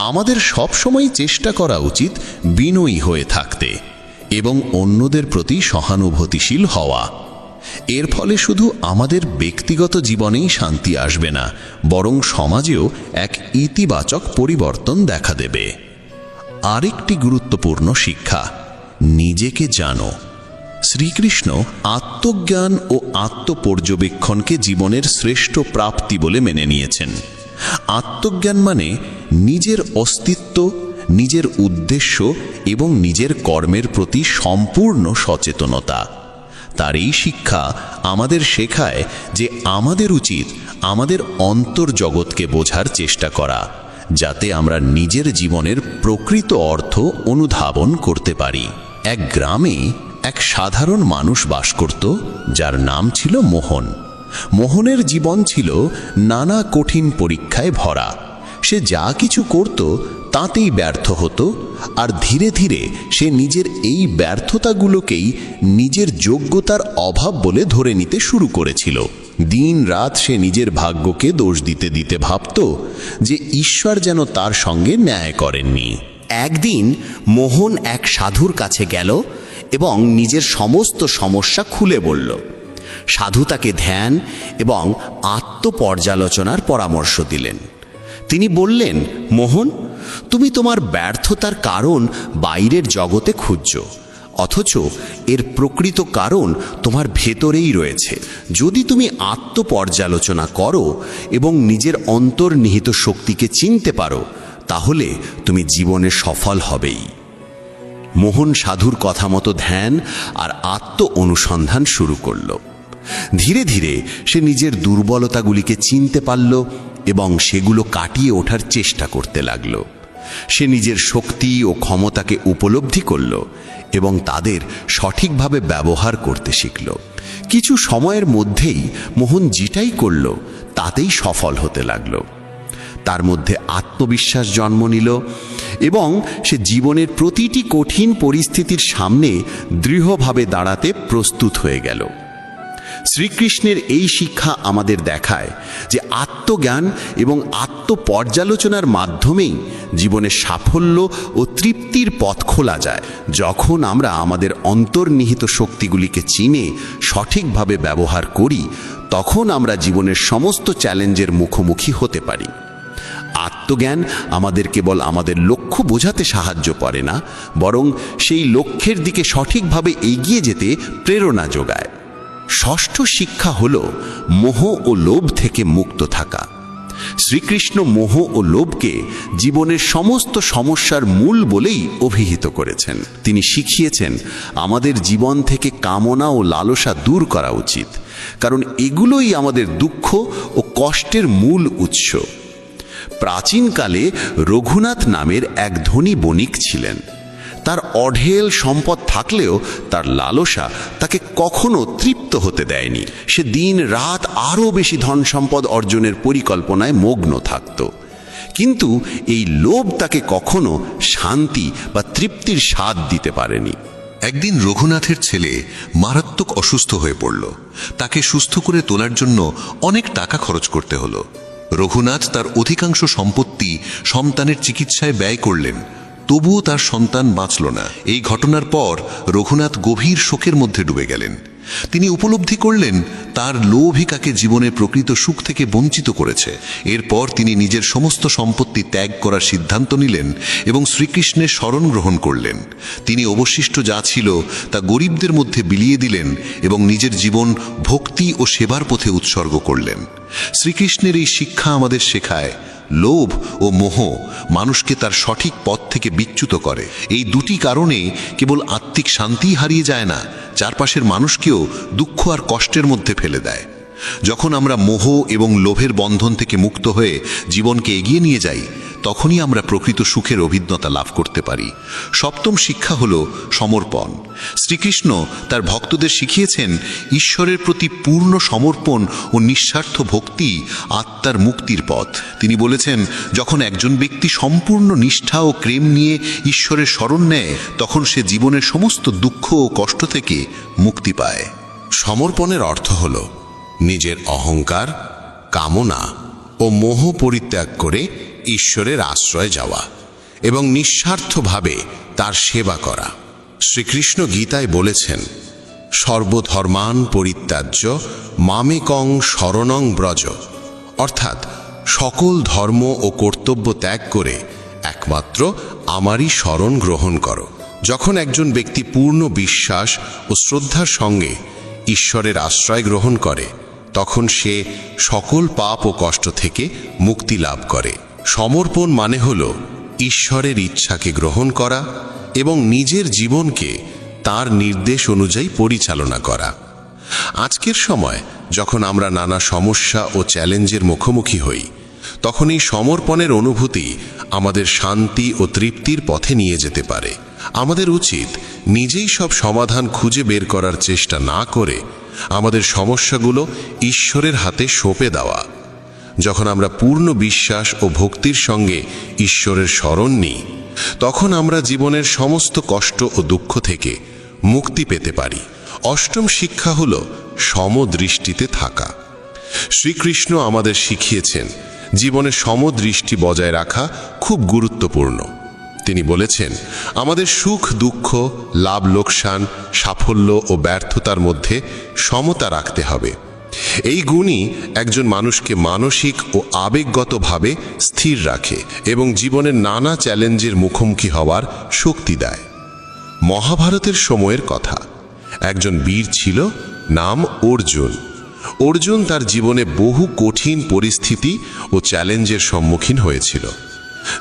আমাদের সবসময় চেষ্টা করা উচিত বিনয়ী হয়ে থাকতে এবং অন্যদের প্রতি সহানুভূতিশীল হওয়া। এর ফলে শুধু আমাদের ব্যক্তিগত জীবনেই শান্তি আসবে না, বরং সমাজেও এক ইতিবাচক পরিবর্তন দেখা দেবে। আরেকটি গুরুত্বপূর্ণ শিক্ষা, নিজেকে জানো। শ্রীকৃষ্ণ আত্মজ্ঞান ও আত্মপর্যবেক্ষণকে জীবনের শ্রেষ্ঠ প্রাপ্তি বলে মেনে নিয়েছেন। আত্মজ্ঞান মানে নিজের অস্তিত্ব, নিজের উদ্দেশ্য এবং নিজের কর্মের প্রতি সম্পূর্ণ সচেতনতা। তার এই শিক্ষা আমাদের শেখায় যে আমাদের উচিত আমাদের অন্তর্জগৎকে বোঝার চেষ্টা করা, যাতে আমরা নিজের জীবনের প্রকৃত অর্থ অনুধাবন করতে পারি। এক গ্রামে এক সাধারণ মানুষ বাস করত, যার নাম ছিল মোহন। মোহনের জীবন ছিল নানা কঠিন পরীক্ষায় ভরা। সে যা কিছু করত তাতেই ব্যর্থ হতো, আর ধীরে ধীরে সে নিজের এই ব্যর্থতাগুলোকেই নিজের যোগ্যতার অভাব বলে ধরে নিতে শুরু করেছিল। দিন রাত সে নিজের ভাগ্যকে দোষ দিতে দিতে ভাবত যে ঈশ্বর যেন তার সঙ্গে ন্যায় করেননি। একদিন মোহন এক সাধুর কাছে গেল এবং নিজের সমস্ত সমস্যা খুলে বলল। সাধু তাকে ধ্যান এবং আত্মপর্যালোচনার পরামর্শ দিলেন। তিনি বললেন, মোহন, তুমি তোমার ব্যর্থতার কারণ বাইরের জগতে খুঁজছো, অথচ এর প্রকৃত কারণ তোমার ভেতরেই রয়েছে। যদি তুমি আত্মপর্যালোচনা করো এবং নিজের অন্তর্নিহিত শক্তিকে চিনতে পারো, তাহলে তুমি জীবনে সফল হবেই। মোহন সাধুর কথা মতো ধ্যান আর আত্ম অনুসন্ধান শুরু করল। ধীরে ধীরে সে নিজের দুর্বলতাগুলিকে চিনতে পারল এবং সেগুলো কাটিয়ে ওঠার চেষ্টা করতে লাগল। সে নিজের শক্তি ও ক্ষমতাকে উপলব্ধি করল এবং তাদের সঠিকভাবে ব্যবহার করতে শিখল। কিছু সময়ের মধ্যেই মোহন যেটাই করল তাতেই সফল হতে লাগল। তার মধ্যে আত্মবিশ্বাস জন্ম নিল এবং সে জীবনের প্রতিটি কঠিন পরিস্থিতির সামনে দৃঢ়ভাবে দাঁড়াতে প্রস্তুত হয়ে গেল। শ্রীকৃষ্ণের এই শিক্ষা আমাদের দেখায় যে আত্মজ্ঞান এবং আত্মপর্যালোচনার মাধ্যমেই জীবনে সাফল্য ও তৃপ্তির পথ খোলা যায়। যখন আমরা আমাদের অন্তর্নিহিত শক্তিগুলিকে চিনে সঠিকভাবে ব্যবহার করি, তখন আমরা জীবনের সমস্ত চ্যালেঞ্জের মুখোমুখি হতে পারি। আত্মজ্ঞান আমাদের কেবল আমাদের লক্ষ্য বোঝাতে সাহায্য করে না, বরং সেই লক্ষ্যের দিকে সঠিকভাবে এগিয়ে যেতে প্রেরণা যোগায়। ষষ্ঠ শিক্ষা হল মোহ ও লোভ থেকে মুক্ত থাকা। শ্রীকৃষ্ণ মোহ ও লোভকে জীবনের সমস্ত সমস্যার মূল বলেই অভিহিত করেছেন। তিনি শিখিয়েছেন আমাদের জীবন থেকে কামনা ও লালসা দূর করা উচিত, কারণ এগুলোই আমাদের দুঃখ ও কষ্টের মূল উৎস। প্রাচীনকালে রঘুনাথ নামের এক ধনী বণিক ছিলেন। তার অঢেল সম্পদ থাকলেও তার লালসা তাকে কখনো তৃপ্ত হতে দেয়নি। সে দিন রাত আরও বেশি ধন সম্পদ অর্জনের পরিকল্পনায় মগ্ন থাকত। কিন্তু এই লোভ তাকে কখনো শান্তি বা তৃপ্তির স্বাদ দিতে পারেনি। একদিন রঘুনাথের ছেলে মারাত্মক অসুস্থ হয়ে পড়ল। তাকে সুস্থ করে তোলার জন্য অনেক টাকা খরচ করতে হলো। রঘুনাথ তার অধিকাংশ সম্পত্তি সন্তানের চিকিৎসায় ব্যয় করলেন, তবুও তার সন্তান বাঁচল না। এই ঘটনার পর রঘুনাথ গভীর শোকের মধ্যে ডুবে গেলেন। তিনি উপলব্ধি করলেন তার লোভই তাকে জীবনে প্রকৃত সুখ থেকে বঞ্চিত করেছে। এরপর তিনি নিজের সমস্ত সম্পত্তি ত্যাগ করার সিদ্ধান্ত নিলেন এবং শ্রীকৃষ্ণের শরণ গ্রহণ করলেন। তিনি অবশিষ্ট যা ছিল তা গরিবদের মধ্যে বিলিয়ে দিলেন এবং নিজের জীবন ভক্তি ও সেবার পথে উৎসর্গ করলেন। শ্রীকৃষ্ণের এই শিক্ষা আমাদের শেখায়, লোভ ও মোহ মানুষকে তার সঠিক পথ থেকে বিচ্যুত করে। এই দুটি কারণে কেবল আত্মিক শান্তি হারিয়ে যায় না, চারপাশের মানুষকেও দুঃখ আর কষ্টের মধ্যে ফেলে দেয়। যখন আমরা মোহ এবং লোভের বন্ধন থেকে মুক্ত হয়ে জীবনকে এগিয়ে নিয়ে যাই, তখনই আমরা প্রকৃত সুখের অভিজ্ঞতা লাভ করতে পারি। সপ্তম শিক্ষা হল সমর্পণ। শ্রীকৃষ্ণ তার ভক্তদের শিখিয়েছেন ঈশ্বরের প্রতি পূর্ণ সমর্পণ ও নিঃস্বার্থ ভক্তি আত্মার মুক্তির পথ। তিনি বলেছেন, যখন একজন ব্যক্তি সম্পূর্ণ নিষ্ঠা ও প্রেম নিয়ে ঈশ্বরের শরণ নেয়, তখন সে জীবনের সমস্ত দুঃখ ও কষ্ট থেকে মুক্তি পায়। সমর্পণের অর্থ হল নিজের অহংকার, কামনা ও মোহ পরিত্যাগ করে ঈশ্বরের আশ্রয় যাওয়া এবং নিঃস্বার্থভাবে তার সেবা করা। শ্রীকৃষ্ণ গীতায় বলেছেন, সর্বধর্মান পরিত্যাজ্য মামেকং শরণং ব্রজ, অর্থাৎ সকল ধর্ম ও কর্তব্য ত্যাগ করে একমাত্র আমারই শরণ গ্রহণ করো। যখন একজন ব্যক্তি পূর্ণ বিশ্বাস ও শ্রদ্ধার সঙ্গে ঈশ্বরের আশ্রয় গ্রহণ করে, তখন সে সকল পাপ ও কষ্ট থেকে মুক্তি লাভ করে। সমর্পণ মানে হল ঈশ্বরের ইচ্ছাকে গ্রহণ করা এবং নিজের জীবনকে তার নির্দেশ অনুযায়ী পরিচালনা করা। আজকের সময় যখন আমরা নানা সমস্যা ও চ্যালেঞ্জের মুখোমুখি হই, তখন এই সমর্পণের অনুভূতি আমাদের শান্তি ও তৃপ্তির পথে নিয়ে যেতে পারে। আমাদের উচিত নিজেই সব সমাধান খুঁজে বের করার চেষ্টা না করে আমাদের সমস্যাগুলো ঈশ্বরের হাতে সঁপে দেওয়া। যখন আমরা পূর্ণ বিশ্বাস ও ভক্তির সঙ্গে ঈশ্বরের শরণ নিই, তখন আমরা জীবনের সমস্ত কষ্ট ও দুঃখ থেকে মুক্তি পেতে পারি। অষ্টম শিক্ষা হল সমদৃষ্টিতে থাকা। শ্রীকৃষ্ণ আমাদের শিখিয়েছেন জীবনে সমদৃষ্টি বজায় রাখা খুব গুরুত্বপূর্ণ। তিনি বলেছেন, আমাদের সুখ দুঃখ, লাভ লোকসান, সাফল্য ও ব্যর্থতার মধ্যে সমতা রাখতে হবে। এই গুণই একজন মানুষকে মানসিক ও আবেগগতভাবে স্থির রাখে এবং জীবনের নানা চ্যালেঞ্জের মুখোমুখি হওয়ার শক্তি দেয়। মহাভারতের সময়ের কথা, একজন বীর ছিল, নাম অর্জুন। অর্জুন তার জীবনে বহু কঠিন পরিস্থিতি ও চ্যালেঞ্জের সম্মুখীন হয়েছিল।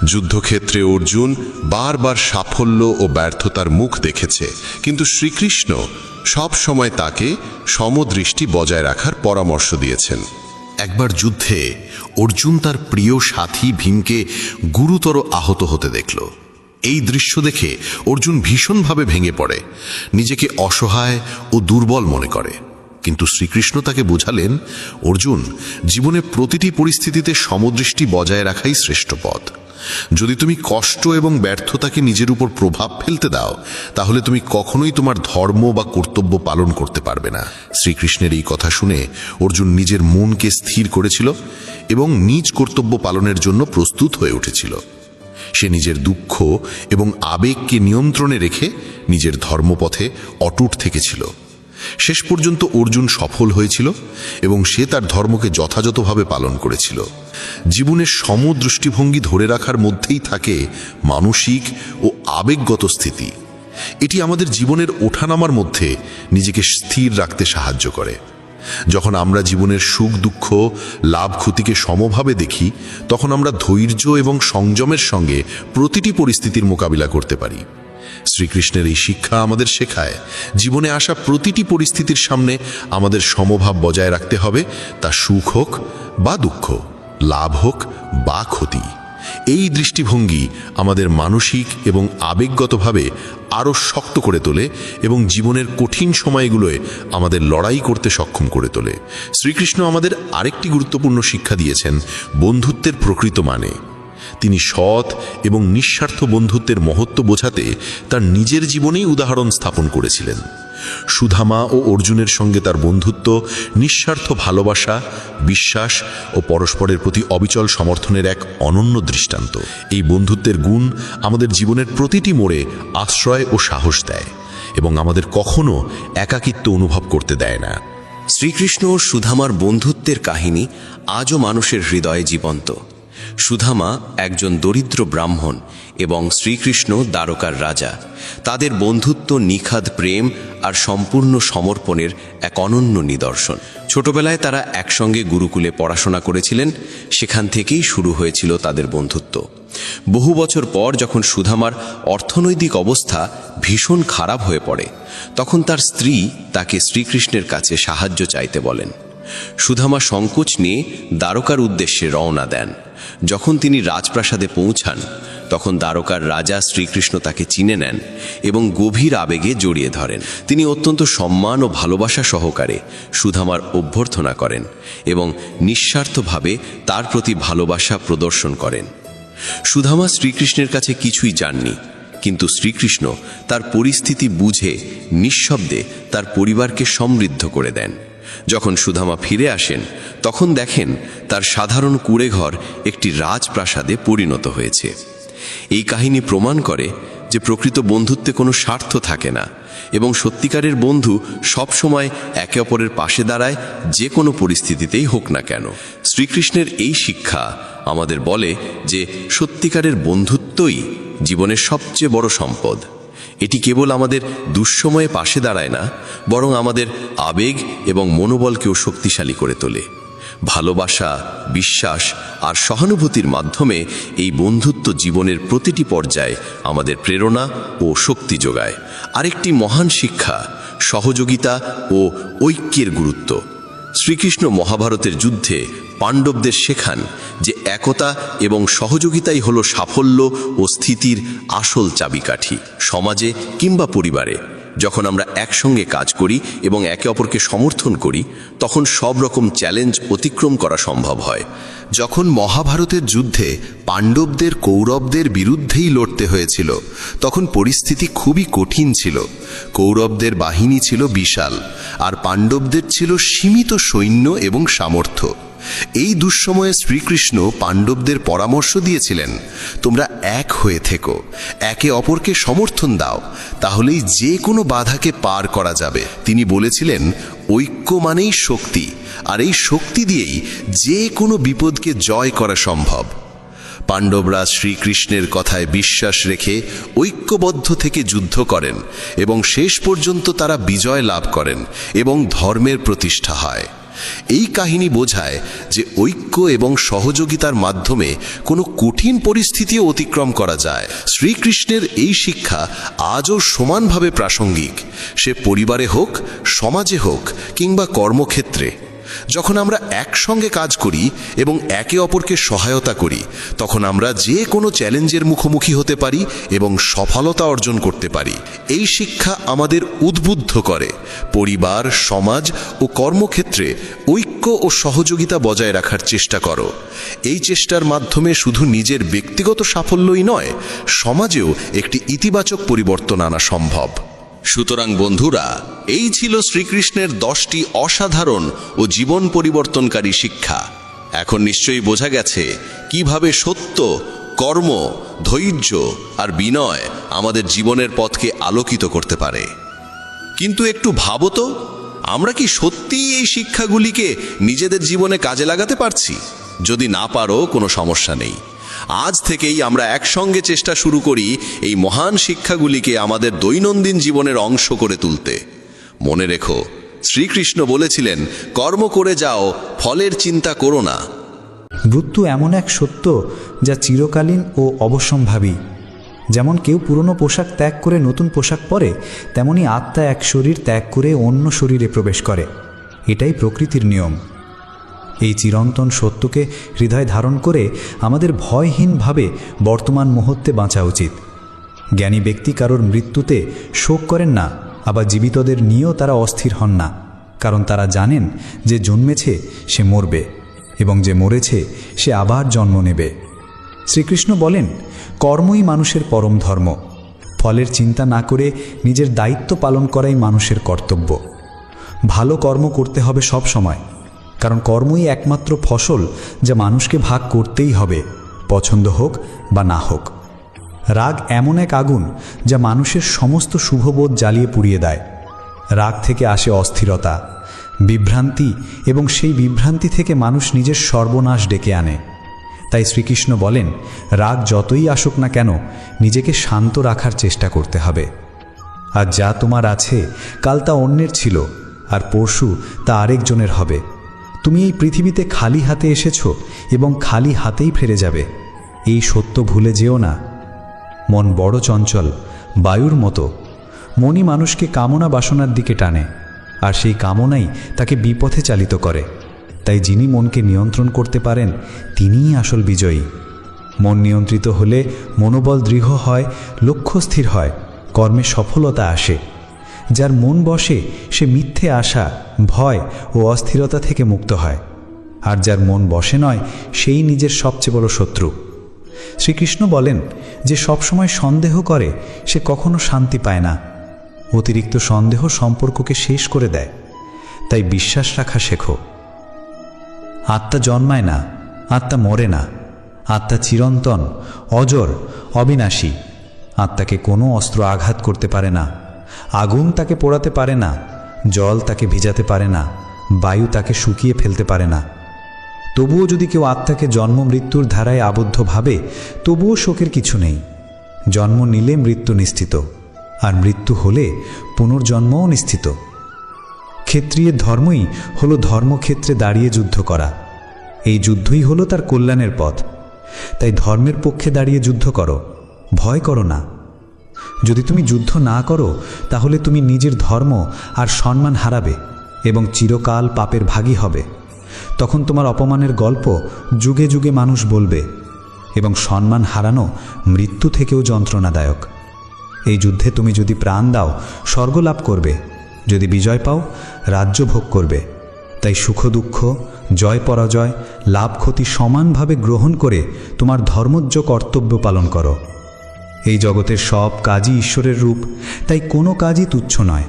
যুদ্ধক্ষেত্রে অর্জুন বারবার সাফল্য ও ব্যর্থতার মুখ দেখেছে, কিন্তু শ্রীকৃষ্ণ সব সময় তাকে সমদৃষ্টি বজায় রাখার পরামর্শ দিয়েছেন। একবার যুদ্ধে অর্জুন তার প্রিয় সাথী ভীমকে গুরুতর আহত হতে দেখল। এই দৃশ্য দেখে অর্জুন ভীষণভাবে ভেঙে পড়ে, নিজেকে অসহায় ও দুর্বল মনে করে। কিন্তু শ্রীকৃষ্ণ তাকে বোঝালেন, অর্জুন, জীবনে প্রতিটি পরিস্থিতিতে সমদৃষ্টি বজায় রাখাই শ্রেষ্ঠ পথ। যদি তুমি কষ্ট এবং ব্যর্থতাকে নিজের উপর প্রভাব ফেলতে দাও, তাহলে তুমি কখনোই তোমার ধর্ম বা কর্তব্য পালন করতে পারবে না। শ্রীকৃষ্ণের এই কথা শুনে অর্জুন নিজের মনকে স্থির করেছিল এবং নিজ কর্তব্য পালনের জন্য প্রস্তুত হয়ে উঠেছিল। সে নিজের দুঃখ এবং আবেগকে নিয়ন্ত্রণে রেখে নিজের ধর্মপথে অটুট থেকেছিল। শেষ পর্যন্ত অর্জুন সফল হয়েছিল এবং সে তার ধর্মকে যথাযথভাবে পালন করেছিল। জীবনের সমদৃষ্টিভঙ্গি ধরে রাখার মধ্যেই থাকে মানসিক ও আবেগগত স্থিতি। এটি আমাদের জীবনের ওঠানামার মধ্যে নিজেকে স্থির রাখতে সাহায্য করে। যখন আমরা জীবনের সুখ দুঃখ, লাভ ক্ষতিকে সমভাবে দেখি, তখন আমরা ধৈর্য এবং সংযমের সঙ্গে প্রতিটি পরিস্থিতির মোকাবিলা করতে পারি। শ্রীকৃষ্ণের এই শিক্ষা আমাদের শেখায়, জীবনে আসা প্রতিটি পরিস্থিতির সামনে আমাদের সমভাব বজায় রাখতে হবে, তা সুখ হোক বা দুঃখ, লাভ হোক বা ক্ষতি। এই দৃষ্টিভঙ্গি আমাদের মানসিক এবং আবেগগতভাবে আরও শক্ত করে তোলে এবং জীবনের কঠিন সময়গুলোয় আমাদের লড়াই করতে সক্ষম করে তোলে। শ্রীকৃষ্ণ আমাদের আরেকটি গুরুত্বপূর্ণ শিক্ষা দিয়েছেন বন্ধুত্বের প্রকৃত মানে। তিনি সৎ এবং নিঃস্বার্থ বন্ধুত্বের মহত্ব বোঝাতে তার নিজের জীবনেই উদাহরণ স্থাপন করেছিলেন। সুধামা ও অর্জুনের সঙ্গে তার বন্ধুত্ব নিঃস্বার্থ ভালোবাসা, বিশ্বাস ও পরস্পরের প্রতি অবিচল সমর্থনের এক অনন্য দৃষ্টান্ত। এই বন্ধুত্বের গুণ আমাদের জীবনের প্রতিটি মোড়ে আশ্রয় ও সাহস দেয় এবং আমাদের কখনো একাকিত্ব অনুভব করতে দেয় না। শ্রীকৃষ্ণ ও সুধামার বন্ধুত্বের কাহিনী আজও মানুষের হৃদয়ে জীবন্ত। সুধামা একজন দরিদ্র ব্রাহ্মণ এবং শ্রীকৃষ্ণ দ্বারকার রাজা। তাদের বন্ধুত্ব নিখাদ প্রেম আর সম্পূর্ণ সমর্পণের এক অনন্য নিদর্শন। ছোটবেলায় তারা একসঙ্গে গুরুকুলে পড়াশোনা করেছিলেন, সেখান থেকেই শুরু হয়েছিল তাদের বন্ধুত্ব। বহু বছর পর যখন সুধামার অর্থনৈতিক অবস্থা ভীষণ খারাপ হয়ে পড়ে, তখন তার স্ত্রী তাকে শ্রীকৃষ্ণের কাছে সাহায্য চাইতে বলেন। সুধামা সংকোচ নিয়ে দ্বারকার উদ্দেশ্যে রওনা দেন। যখন তিনি রাজপ্রাসাদে পৌঁছান, তখন দ্বারকার রাজা শ্রীকৃষ্ণ তাকে চিনে নেন এবং গভীর আবেগে জড়িয়ে ধরেন। তিনি অত্যন্ত সম্মান ও ভালোবাসা সহকারে সুধামার অভ্যর্থনা করেন এবং নিঃস্বার্থভাবে তার প্রতি ভালোবাসা প্রদর্শন করেন। সুধামা শ্রীকৃষ্ণের কাছে কিছুই জাননি, কিন্তু শ্রীকৃষ্ণ তার পরিস্থিতি বুঝে নিঃশব্দে তার পরিবারকে সমৃদ্ধ করে দেন। যখন সুধামা ফিরে আসেন, তখন দেখেন তার সাধারণ কুঁড়েঘর একটি রাজপ্রাসাদে পরিণত হয়েছে। এই কাহিনী প্রমাণ করে যে প্রকৃত বন্ধুত্বে কোনো স্বার্থ থাকে না এবং সত্যিকারের বন্ধু সবসময় একে অপরের পাশে দাঁড়ায়, যে কোনো পরিস্থিতিতেই হোক না কেন। শ্রীকৃষ্ণের এই শিক্ষা আমাদের বলে যে সত্যিকারের বন্ধুত্বই জীবনের সবচেয়ে বড় সম্পদ। এটি কেবল আমাদের দুঃসময়ে পাশে দাঁড়ায় না, বরং আমাদের আবেগ এবং মনোবলকেও শক্তিশালী করে তোলে। ভালোবাসা, বিশ্বাস আর সহানুভূতির মাধ্যমে এই বন্ধুত্ব জীবনের প্রতিটি পর্যায়ে আমাদের প্রেরণা ও শক্তি যোগায়। আরেকটি মহান শিক্ষা সহযোগিতা ও ঐক্যের গুরুত্ব। শ্রীকৃষ্ণ মহাভারতের যুদ্ধে পাণ্ডবদের শেখান যে একতা এবং সহযোগিতাই হলো সাফল্য ও স্থিতির আসল চাবিকাঠি। সমাজে কিংবা পরিবারে যখন আমরা একসঙ্গে কাজ করি এবং একে অপরকে সমর্থন করি, তখন সব রকম চ্যালেঞ্জ অতিক্রম করা সম্ভব হয়। যখন মহাভারতের যুদ্ধে পাণ্ডবদের কৌরবদের বিরুদ্ধেই লড়তে হয়েছিল, তখন পরিস্থিতি খুবই কঠিন ছিল। কৌরবদের বাহিনী ছিল বিশাল, আর পাণ্ডবদের ছিল সীমিত সৈন্য এবং সামর্থ্য। এই দুঃসময়ে শ্রীকৃষ্ণ পাণ্ডবদের পরামর্শ দিয়েছিলেন, তোমরা এক হয়ে থেকো, একে অপরকে সমর্থন দাও, তাহলেই যে কোনো বাধাকে পার করা যাবে। তিনি বলেছিলেন, ঐক্য মানেই শক্তি, আর এই শক্তি দিয়েই যে কোনো বিপদকে জয় করা সম্ভব। পাণ্ডবরা শ্রীকৃষ্ণের কথায় বিশ্বাস রেখে ঐক্যবদ্ধ থেকে যুদ্ধ করেন এবং শেষ পর্যন্ত তারা বিজয় লাভ করেন এবং ধর্মের প্রতিষ্ঠা হয়। এই কাহিনী বোঝায় যে ঐক্য এবং সহযোগিতার মাধ্যমে কোনো কঠিন পরিস্থিতিও অতিক্রম করা যায়। শ্রীকৃষ্ণের এই শিক্ষা আজও সমানভাবে প্রাসঙ্গিক, সে পরিবারে হোক, সমাজে হোক কিংবা কর্মক্ষেত্রে। যখন আমরা একসঙ্গে কাজ করি এবং একে অপরকে সহায়তা করি, তখন আমরা যে কোনো চ্যালেঞ্জের মুখোমুখি হতে পারি এবং সফলতা অর্জন করতে পারি। এই শিক্ষা আমাদের উদ্বুদ্ধ করে পরিবার, সমাজ ও কর্মক্ষেত্রে ঐক্য ও সহযোগিতা বজায় রাখার চেষ্টা করো। এই চেষ্টার মাধ্যমে শুধু নিজের ব্যক্তিগত সাফল্যই নয়, সমাজেও একটি ইতিবাচক পরিবর্তন আনা সম্ভব। সুতরাং বন্ধুরা, এই ছিল শ্রীকৃষ্ণের 10টি অসাধারণ ও জীবন পরিবর্তনকারী শিক্ষা। এখন নিশ্চয়ই বোঝা গেছে কিভাবে সত্য, কর্ম, ধৈর্য আর বিনয় আমাদের জীবনের পথকে আলোকিত করতে পারে। কিন্তু একটু ভাবো তো, আমরা কি সত্যিই এই শিক্ষাগুলিকে নিজেদের জীবনে কাজে লাগাতে পারছি? যদি না পারো, কোনো সমস্যা নেই। আজ থেকেই আমরা একসঙ্গে চেষ্টা শুরু করি এই মহান শিক্ষাগুলিকে আমাদের দৈনন্দিন জীবনের অংশ করে তুলতে। মনে রেখো, শ্রীকৃষ্ণ বলেছিলেন, কর্ম করে যাও, ফলের চিন্তা করো না। মৃত্যু এমন এক সত্য যা চিরকালীন ও অবশ্যম্ভাবী। যেমন কেউ পুরনো পোশাক ত্যাগ করে নতুন পোশাক পরে, তেমনি আত্মা এক শরীর ত্যাগ করে অন্য শরীরে প্রবেশ করে। এটাই প্রকৃতির নিয়ম। এই চিরন্তন সত্যকে হৃদয় ধারণ করে আমাদের ভয়হীনভাবে বর্তমান মুহূর্তে বাঁচা উচিত। জ্ঞানী ব্যক্তি কারোর মৃত্যুতে শোক করেন না, আবার জীবিতদের নিয়েও তারা অস্থির হন না, কারণ তারা জানেন যে জন্মেছে সে মরবে এবং যে মরেছে সে আবার জন্ম নেবে। শ্রীকৃষ্ণ বলেন, কর্মই মানুষের পরম ধর্ম। ফলের চিন্তা না করে নিজের দায়িত্ব পালন করাই মানুষের কর্তব্য। ভালো কর্ম করতে হবে সব সময়, কারণ কর্মই একমাত্র ফসল যা মানুষকে ভাগ করতেই হবে, পছন্দ হোক বা না হোক। রাগ এমন এক আগুন যা মানুষের সমস্ত শুভবোধ জ্বালিয়ে পুড়িয়ে দেয়। রাগ থেকে আসে অস্থিরতা, বিভ্রান্তি, এবং সেই বিভ্রান্তি থেকে মানুষ নিজের সর্বনাশ ডেকে আনে। তাই শ্রীকৃষ্ণ বলেন, রাগ যতই আসুক না কেন নিজেকে শান্ত রাখার চেষ্টা করতে হবে। আর যা তোমার আছে কাল তা অন্যের ছিল, আর পরশু তা আরেকজনের হবে। তুমি এই পৃথিবীতে খালি হাতে এসেছো এবং খালি হাতেই ফিরে যাবে, এই সত্য ভুলে যেও না। মন বড় চঞ্চল, বায়ুর মতো। মনই মানুষকে কামনা বাসনার দিকে টানে, আর সেই কামনাই তাকে বিপথে চালিত করে। তাই যিনি মনকে নিয়ন্ত্রণ করতে পারেন তিনিই আসল বিজয়ী। মন নিয়ন্ত্রিত হলে মনোবল দৃঢ় হয়, লক্ষ্য স্থির হয়, কর্মে সফলতা আসে। যার মন বসে সে মিথ্যে আশা, ভয় ও অস্থিরতা থেকে মুক্ত হয়, আর যার মন বসে নয় সেই নিজের সবচেয়ে বড় শত্রু। শ্রীকৃষ্ণ বলেন, যে সবসময় সন্দেহ করে সে কখনো শান্তি পায় না। অতিরিক্ত সন্দেহ সম্পর্ককে শেষ করে দেয়। তাই বিশ্বাস রাখা শেখো। আত্মা জন্মায় না, আত্মা মরে না। আত্মা চিরন্তন, অজর, অবিনাশী। আত্মাকে কোনো অস্ত্র আঘাত করতে পারে না। আগুন তাকে পোড়াতে পারে না, জল তাকে ভিজাতে পারে না, বায়ু তাকে শুকিয়ে ফেলতে পারে না। তবুও যদি কেউ আত্মাকে জন্ম মৃত্যুর ধারায় আবদ্ধ ভাবে, তবুও শোকের কিছু নেই। জন্ম নিলে মৃত্যু নিশ্চিত, আর মৃত্যু হলে পুনর্জন্মও নিশ্চিত। ক্ষত্রিয়ের ধর্মই হলো ধর্মক্ষেত্রে দাঁড়িয়ে যুদ্ধ করা। এই যুদ্ধই হলো তার কল্যাণের পথ। তাই ধর্মের পক্ষে দাঁড়িয়ে যুদ্ধ করো, ভয় করো না। যদি তুমি যুদ্ধ না করো তাহলে তুমি নিজের ধর্ম আর সম্মান হারাবে এবং চিরকাল পাপের ভাগী হবে। তখন তোমার অপমানের গল্প যুগে যুগে মানুষ বলবে, এবং সম্মান হারানো মৃত্যু থেকেও যন্ত্রণাদায়ক। এই যুদ্ধে তুমি যদি প্রাণ দাও স্বর্গ লাভ করবে, যদি বিজয় পাও রাজ্য ভোগ করবে। তাই সুখ দুঃখ, জয় পরাজয়, লাভ ক্ষতি সমানভাবে গ্রহণ করে তোমার ধর্মজ্ঞ কর্তব্য পালন করো। এই জগতের সব কাজই ঈশ্বরের রূপ, তাই কোনো কাজই তুচ্ছ নয়।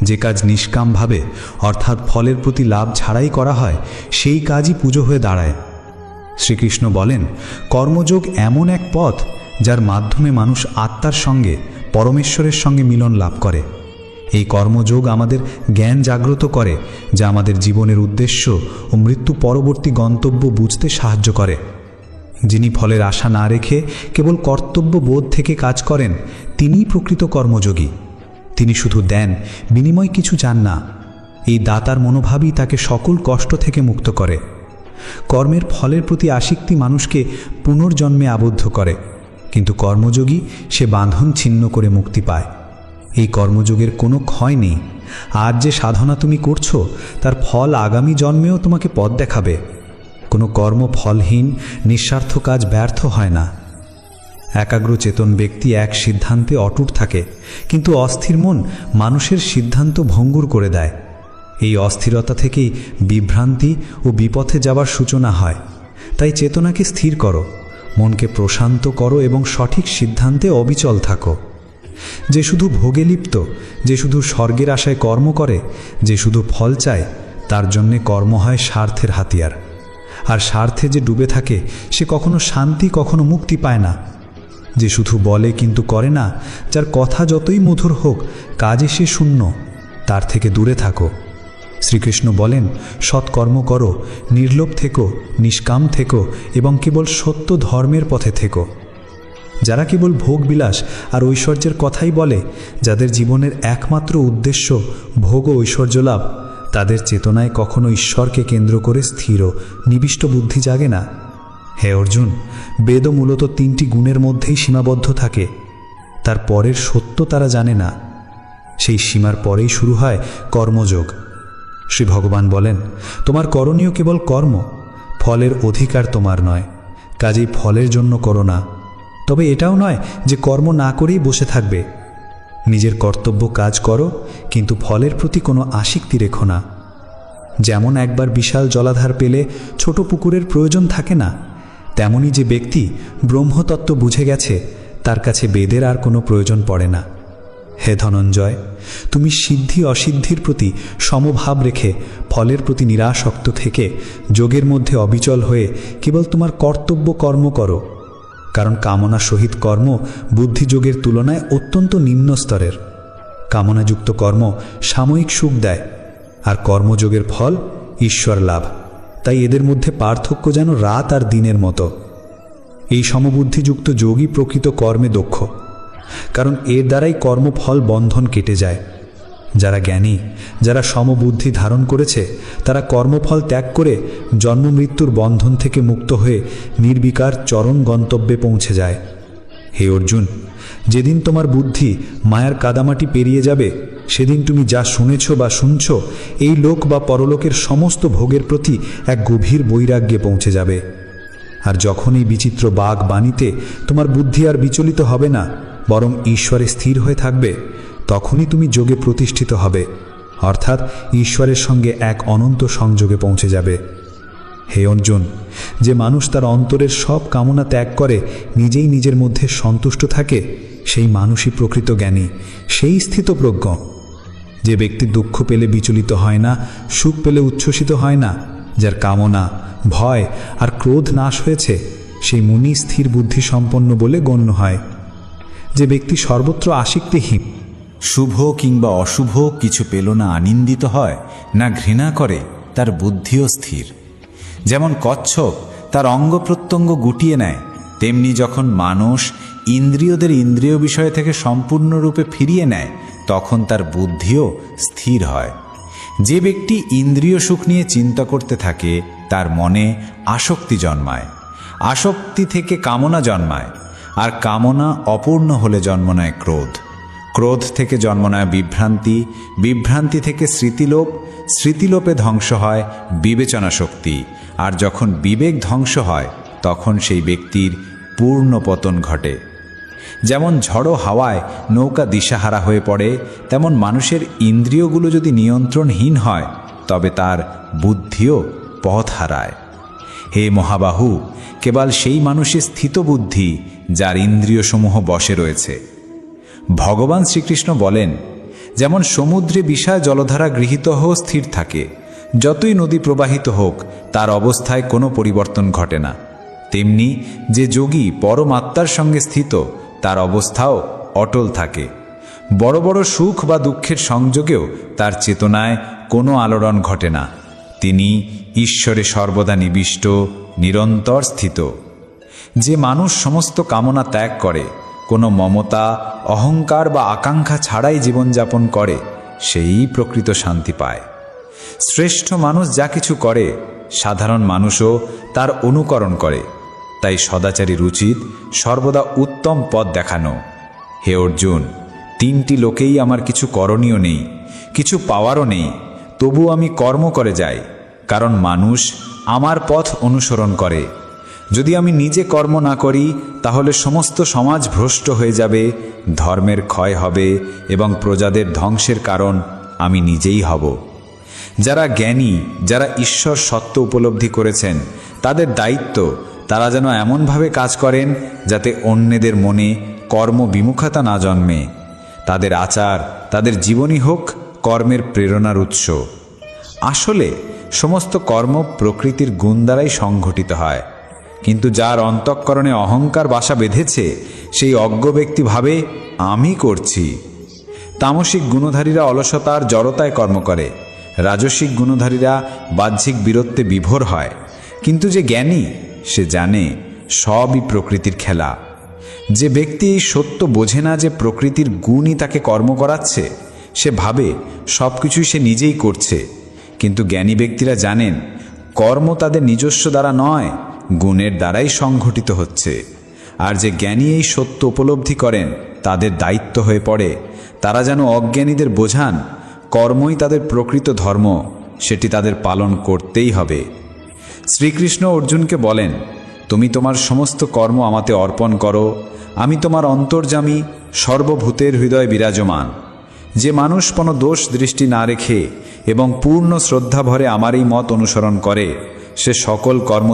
যে কাজ নিষ্কামভাবে অর্থাৎ ফলের প্রতি লাভ ছাড়াই করা হয় সেই কাজই পুজো হয়ে দাঁড়ায়। শ্রীকৃষ্ণ বলেন, কর্মযোগ এমন এক পথ যার মাধ্যমে মানুষ আত্মার সঙ্গে, পরমেশ্বরের সঙ্গে মিলন লাভ করে। এই কর্মযোগ আমাদের জ্ঞান জাগ্রত করে, যা আমাদের জীবনের উদ্দেশ্য ও মৃত্যু পরবর্তী গন্তব্য বুঝতে সাহায্য করে। যিনি ফলের আশা না রেখে কেবল কর্তব্য বোধ থেকে কাজ করেন তিনিই প্রকৃত কর্মযোগী। তিনি শুধু দেন, বিনিময় কিছু চান না। এই দাতার মনোভাবই তাকে সকল কষ্ট থেকে মুক্ত করে। কর্মের ফলের প্রতি আসক্তি মানুষকে পুনর্জন্মে আবদ্ধ করে, কিন্তু কর্মযোগী সে বাঁধন ছিন্ন করে মুক্তি পায়। এই কর্মযোগের কোনো ক্ষয় নেই। আজ যে সাধনা তুমি করছো তার ফল আগামী জন্মেও তোমাকে পথ দেখাবে। কোনো কর্ম ফলহীন, নিঃস্বার্থ কাজ ব্যর্থ হয় না। একাগ্র চেতন ব্যক্তি এক সিদ্ধান্তে অটুট থাকে, কিন্তু অস্থির মন মানুষের সিদ্ধান্ত ভঙ্গুর করে দেয়। এই অস্থিরতা থেকেই বিভ্রান্তি ও বিপথে যাবার সূচনা হয়। তাই চেতনাকে স্থির করো, মনকে প্রশান্ত করো এবং সঠিক সিদ্ধান্তে অবিচল থাকো। যে শুধু ভোগে লিপ্ত, যে শুধু স্বর্গের আশায় কর্ম করে, যে শুধু ফল চায়, তার জন্যে কর্ম হয় স্বার্থের হাতিয়ার। আর স্বার্থে যে ডুবে থাকে সে কখনো শান্তি, কখনো মুক্তি পায় না। যে শুধু বলে কিন্তু করে না, যার কথা যতই মধুর হোক কাজে সে শূন্য, তার থেকে দূরে থাকো। শ্রীকৃষ্ণ বলেন, সৎকর্ম করো, নির্লোভ থেকো, নিষ্কাম থেকো এবং কেবল সত্য ধর্মের পথে থেকো। যারা কেবল ভোগবিলাস আর ঐশ্বর্যের কথাই বলে, যাদের জীবনের একমাত্র উদ্দেশ্য ভোগ ও ঐশ্বর্য লাভ, তাদের চেতনায় কখনো ঈশ্বরকে কেন্দ্র করে স্থির ও নিবিষ্ট বুদ্ধি জাগে না। হে অর্জুন, বেদও মূলত 3টি গুণের মধ্যেই সীমাবদ্ধ থাকে। তার পরের সত্য তারা জানে না। সেই সীমার পরেই শুরু হয় কর্মযোগ। শ্রী ভগবান বলেন, তোমার করণীয় কেবল কর্ম, ফলের অধিকার তোমার নয়, কাজেই ফলের জন্য করো না। তবে এটাও নয় যে কর্ম না করেই বসে থাকবে। নিজের কর্তব্য কাজ করো, কিন্তু ফলের প্রতি কোনো আসক্তি রেখো না। যেমন একবার বিশাল জলাধার পেলে ছোট পুকুরের প্রয়োজন থাকে না, তেমনি যে ব্যক্তি ব্রহ্মতত্ত্ব বুঝে গেছে তার কাছে বেদের আর কোনো প্রয়োজন পড়ে না। হে ধনঞ্জয়, তুমি সিদ্ধি অসিদ্ধির প্রতি সমভাব রেখে ফলের প্রতি নিরাসক্ত থেকে যোগের মধ্যে অবিচল হয়ে কেবল তোমার কর্তব্য কর্ম করো। কারণ কামনা সহিত কর্ম বুদ্ধিযোগের তুলনায় অত্যন্ত নিম্ন স্তরের। কামনাযুক্ত কর্ম সাময়িক সুখ দেয়, আর কর্মযোগের ফল ঈশ্বর লাভ। তাই এদের মধ্যে পার্থক্য যেন রাত আর দিনের মতো। এই সমবুদ্ধিযুক্ত যোগী প্রকৃত কর্মে দক্ষ, কারণ এর দ্বারাই কর্মফল বন্ধন কেটে যায়। যারা জ্ঞানী, যারা সমবুদ্ধি ধারণ করেছে, তারা কর্মফল ত্যাগ করে জন্ম মৃত্যুর বন্ধন থেকে মুক্ত হয়ে নির্বিকার চরণ গন্তব্যে পৌঁছে যায়। হে অর্জুন, যেদিন তোমার বুদ্ধি মায়ার কাদামাটি পেরিয়ে যাবে, সেদিন তুমি যা শুনেছ বা শুনছ, এই লোক বা পরলোকের সমস্ত ভোগের প্রতি এক গভীর বৈরাগ্যে পৌঁছে যাবে। আর যখন এই বিচিত্র বাগ বাণীতে তোমার বুদ্ধি আর বিচলিত হবে না, বরং ঈশ্বরে স্থির হয়ে থাকবে, তখনই তুমি যোগে প্রতিষ্ঠিত হবে, অর্থাৎ ঈশ্বরের সঙ্গে এক অনন্ত সংযোগে পৌঁছে যাবে। হে অর্জুন, যে মানুষ তার অন্তরের সব কামনা ত্যাগ করে নিজেই নিজের মধ্যে সন্তুষ্ট থাকে, সেই মানুষই প্রকৃত জ্ঞানী, সেই স্থিতপ্রজ্ঞ। যে ব্যক্তি দুঃখ পেলে বিচলিত হয় না, সুখ পেলে উচ্ছ্বসিত হয় না, যার কামনা, ভয় আর ক্রোধ নাশ হয়েছে, সেই মুনি স্থির বুদ্ধি সম্পন্ন বলে গণ্য হয়। যে ব্যক্তি সর্বত্র আসক্তিহীন, শুভ কিংবা অশুভ কিছু পেল না আনন্দিত হয়, না ঘৃণা করে, তার বুদ্ধিও স্থির। যেমন কচ্ছপ তার অঙ্গ প্রত্যঙ্গ গুটিয়ে নেয়, তেমনি যখন মানুষ ইন্দ্রিয়দের ইন্দ্রিয় বিষয় থেকে সম্পূর্ণরূপে ফিরিয়ে নেয়, তখন তার বুদ্ধিও স্থির হয়। যে ব্যক্তি ইন্দ্রিয় সুখ নিয়ে চিন্তা করতে থাকে, তার মনে আসক্তি জন্মায়, আসক্তি থেকে কামনা জন্মায়, আর কামনা অপূর্ণ হলে জন্ম নেয় ক্রোধ, ক্রোধ থেকে জন্ম নেয় বিভ্রান্তি, বিভ্রান্তি থেকে স্মৃতিলোপ, স্মৃতিলোপে ধ্বংস হয় বিবেচনা শক্তি, আর যখন বিবেক ধ্বংস হয় তখন সেই ব্যক্তির পূর্ণ পতন ঘটে। যেমন ঝড়ো হাওয়ায় নৌকা দিশাহারা হয়ে পড়ে, তেমন মানুষের ইন্দ্রিয়গুলো যদি নিয়ন্ত্রণহীন হয়, তবে তার বুদ্ধিও পথ হারায়। হে মহাবাহু, কেবল সেই মানুষের স্থিত বুদ্ধি যার ইন্দ্রিয়সমূহ বশে রয়েছে। ভগবান শ্রীকৃষ্ণ বলেন, যেমন সমুদ্রে বিশাল জলধারা গৃহীত হয়ে স্থির থাকে, যতই নদী প্রবাহিত হোক তার অবস্থায় কোনো পরিবর্তন ঘটে না, তেমনি যে যোগী পরমাত্মার সঙ্গে স্থিত, তার অবস্থাও অটল থাকে। বড় বড় সুখ বা দুঃখের সংযোগেও তার চেতনায় কোনো আলোড়ন ঘটে না, তিনি ঈশ্বরে সর্বদা নিবিষ্ট, নিরন্তর স্থিত। যে মানুষ সমস্ত কামনা ত্যাগ করে, কোনো মমতা, অহংকার বা আকাঙ্ক্ষা ছাড়াই জীবনযাপন করে, সেই প্রকৃত শান্তি পায়। শ্রেষ্ঠ মানুষ যা কিছু করে, সাধারণ মানুষও তার অনুকরণ করে। তাই সদাচারীর উচিত সর্বদা উত্তম পথ দেখানো। হে অর্জুন, তিনটি লোকেই আমার কিছু করণীয় নেই, কিছু পাওয়ারও নেই, তবু আমি কর্ম করে যাই, কারণ মানুষ আমার পথ অনুসরণ করে। যদি আমি নিজে কর্ম না করি, তাহলে সমস্ত সমাজ ভ্রষ্ট হয়ে যাবে, ধর্মের ক্ষয় হবে এবং প্রজাদের ধ্বংসের কারণ আমি নিজেই হব। যারা জ্ঞানী, যারা ঈশ্বর সত্য উপলব্ধি করেছেন, তাদের দায়িত্ব তারা যেন এমনভাবে কাজ করেন যাতে অন্যদের মনে কর্মবিমুখতা না জন্মে। তাদের আচার, তাদের জীবনই হোক কর্মের প্রেরণার উৎস। আসলে সমস্ত কর্ম প্রকৃতির গুণ দ্বারাই সংঘটিত হয়, কিন্তু যার অন্তঃকরণে অহংকার বাসা বেঁধেছে, সেই অজ্ঞ ব্যক্তি ভাবে আমি করছি। তামসিক গুণধারীরা অলসতার জড়তায় কর্ম করে, রাজসিক গুণধারীরা বাহ্যিক বীরত্বে বিভোর হয়, কিন্তু যে জ্ঞানী সে জানে সবই প্রকৃতির খেলা। যে ব্যক্তি এই সত্য বোঝে না যে প্রকৃতির গুণই তাকে কর্ম করাচ্ছে, সে ভাবে সব কিছুই সে নিজেই করছে, কিন্তু জ্ঞানী ব্যক্তিরা জানেন কর্ম তাদের নিজস্ব দ্বারা নয়, গুণের দ্বারাই সংঘটিত হচ্ছে। আর যে জ্ঞানী এই সত্য উপলব্ধি করেন, তাদের দায়িত্ব হয়ে পড়ে তারা যেন অজ্ঞানীদের বোঝান কর্মই তাদের প্রকৃত ধর্ম, সেটি তাদের পালন করতেই হবে। শ্রীকৃষ্ণ অর্জুনকে বলেন, তুমি তোমার সমস্ত কর্ম আমাতে অর্পণ করো, আমি তোমার অন্তর্যামী, সর্বভূতের হৃদয় বিরাজমান। যে মানুষ কোনো দোষ দৃষ্টি না রেখে এবং পূর্ণ শ্রদ্ধাভরে আমার এই মত অনুসরণ করে, সে সকল কর্ম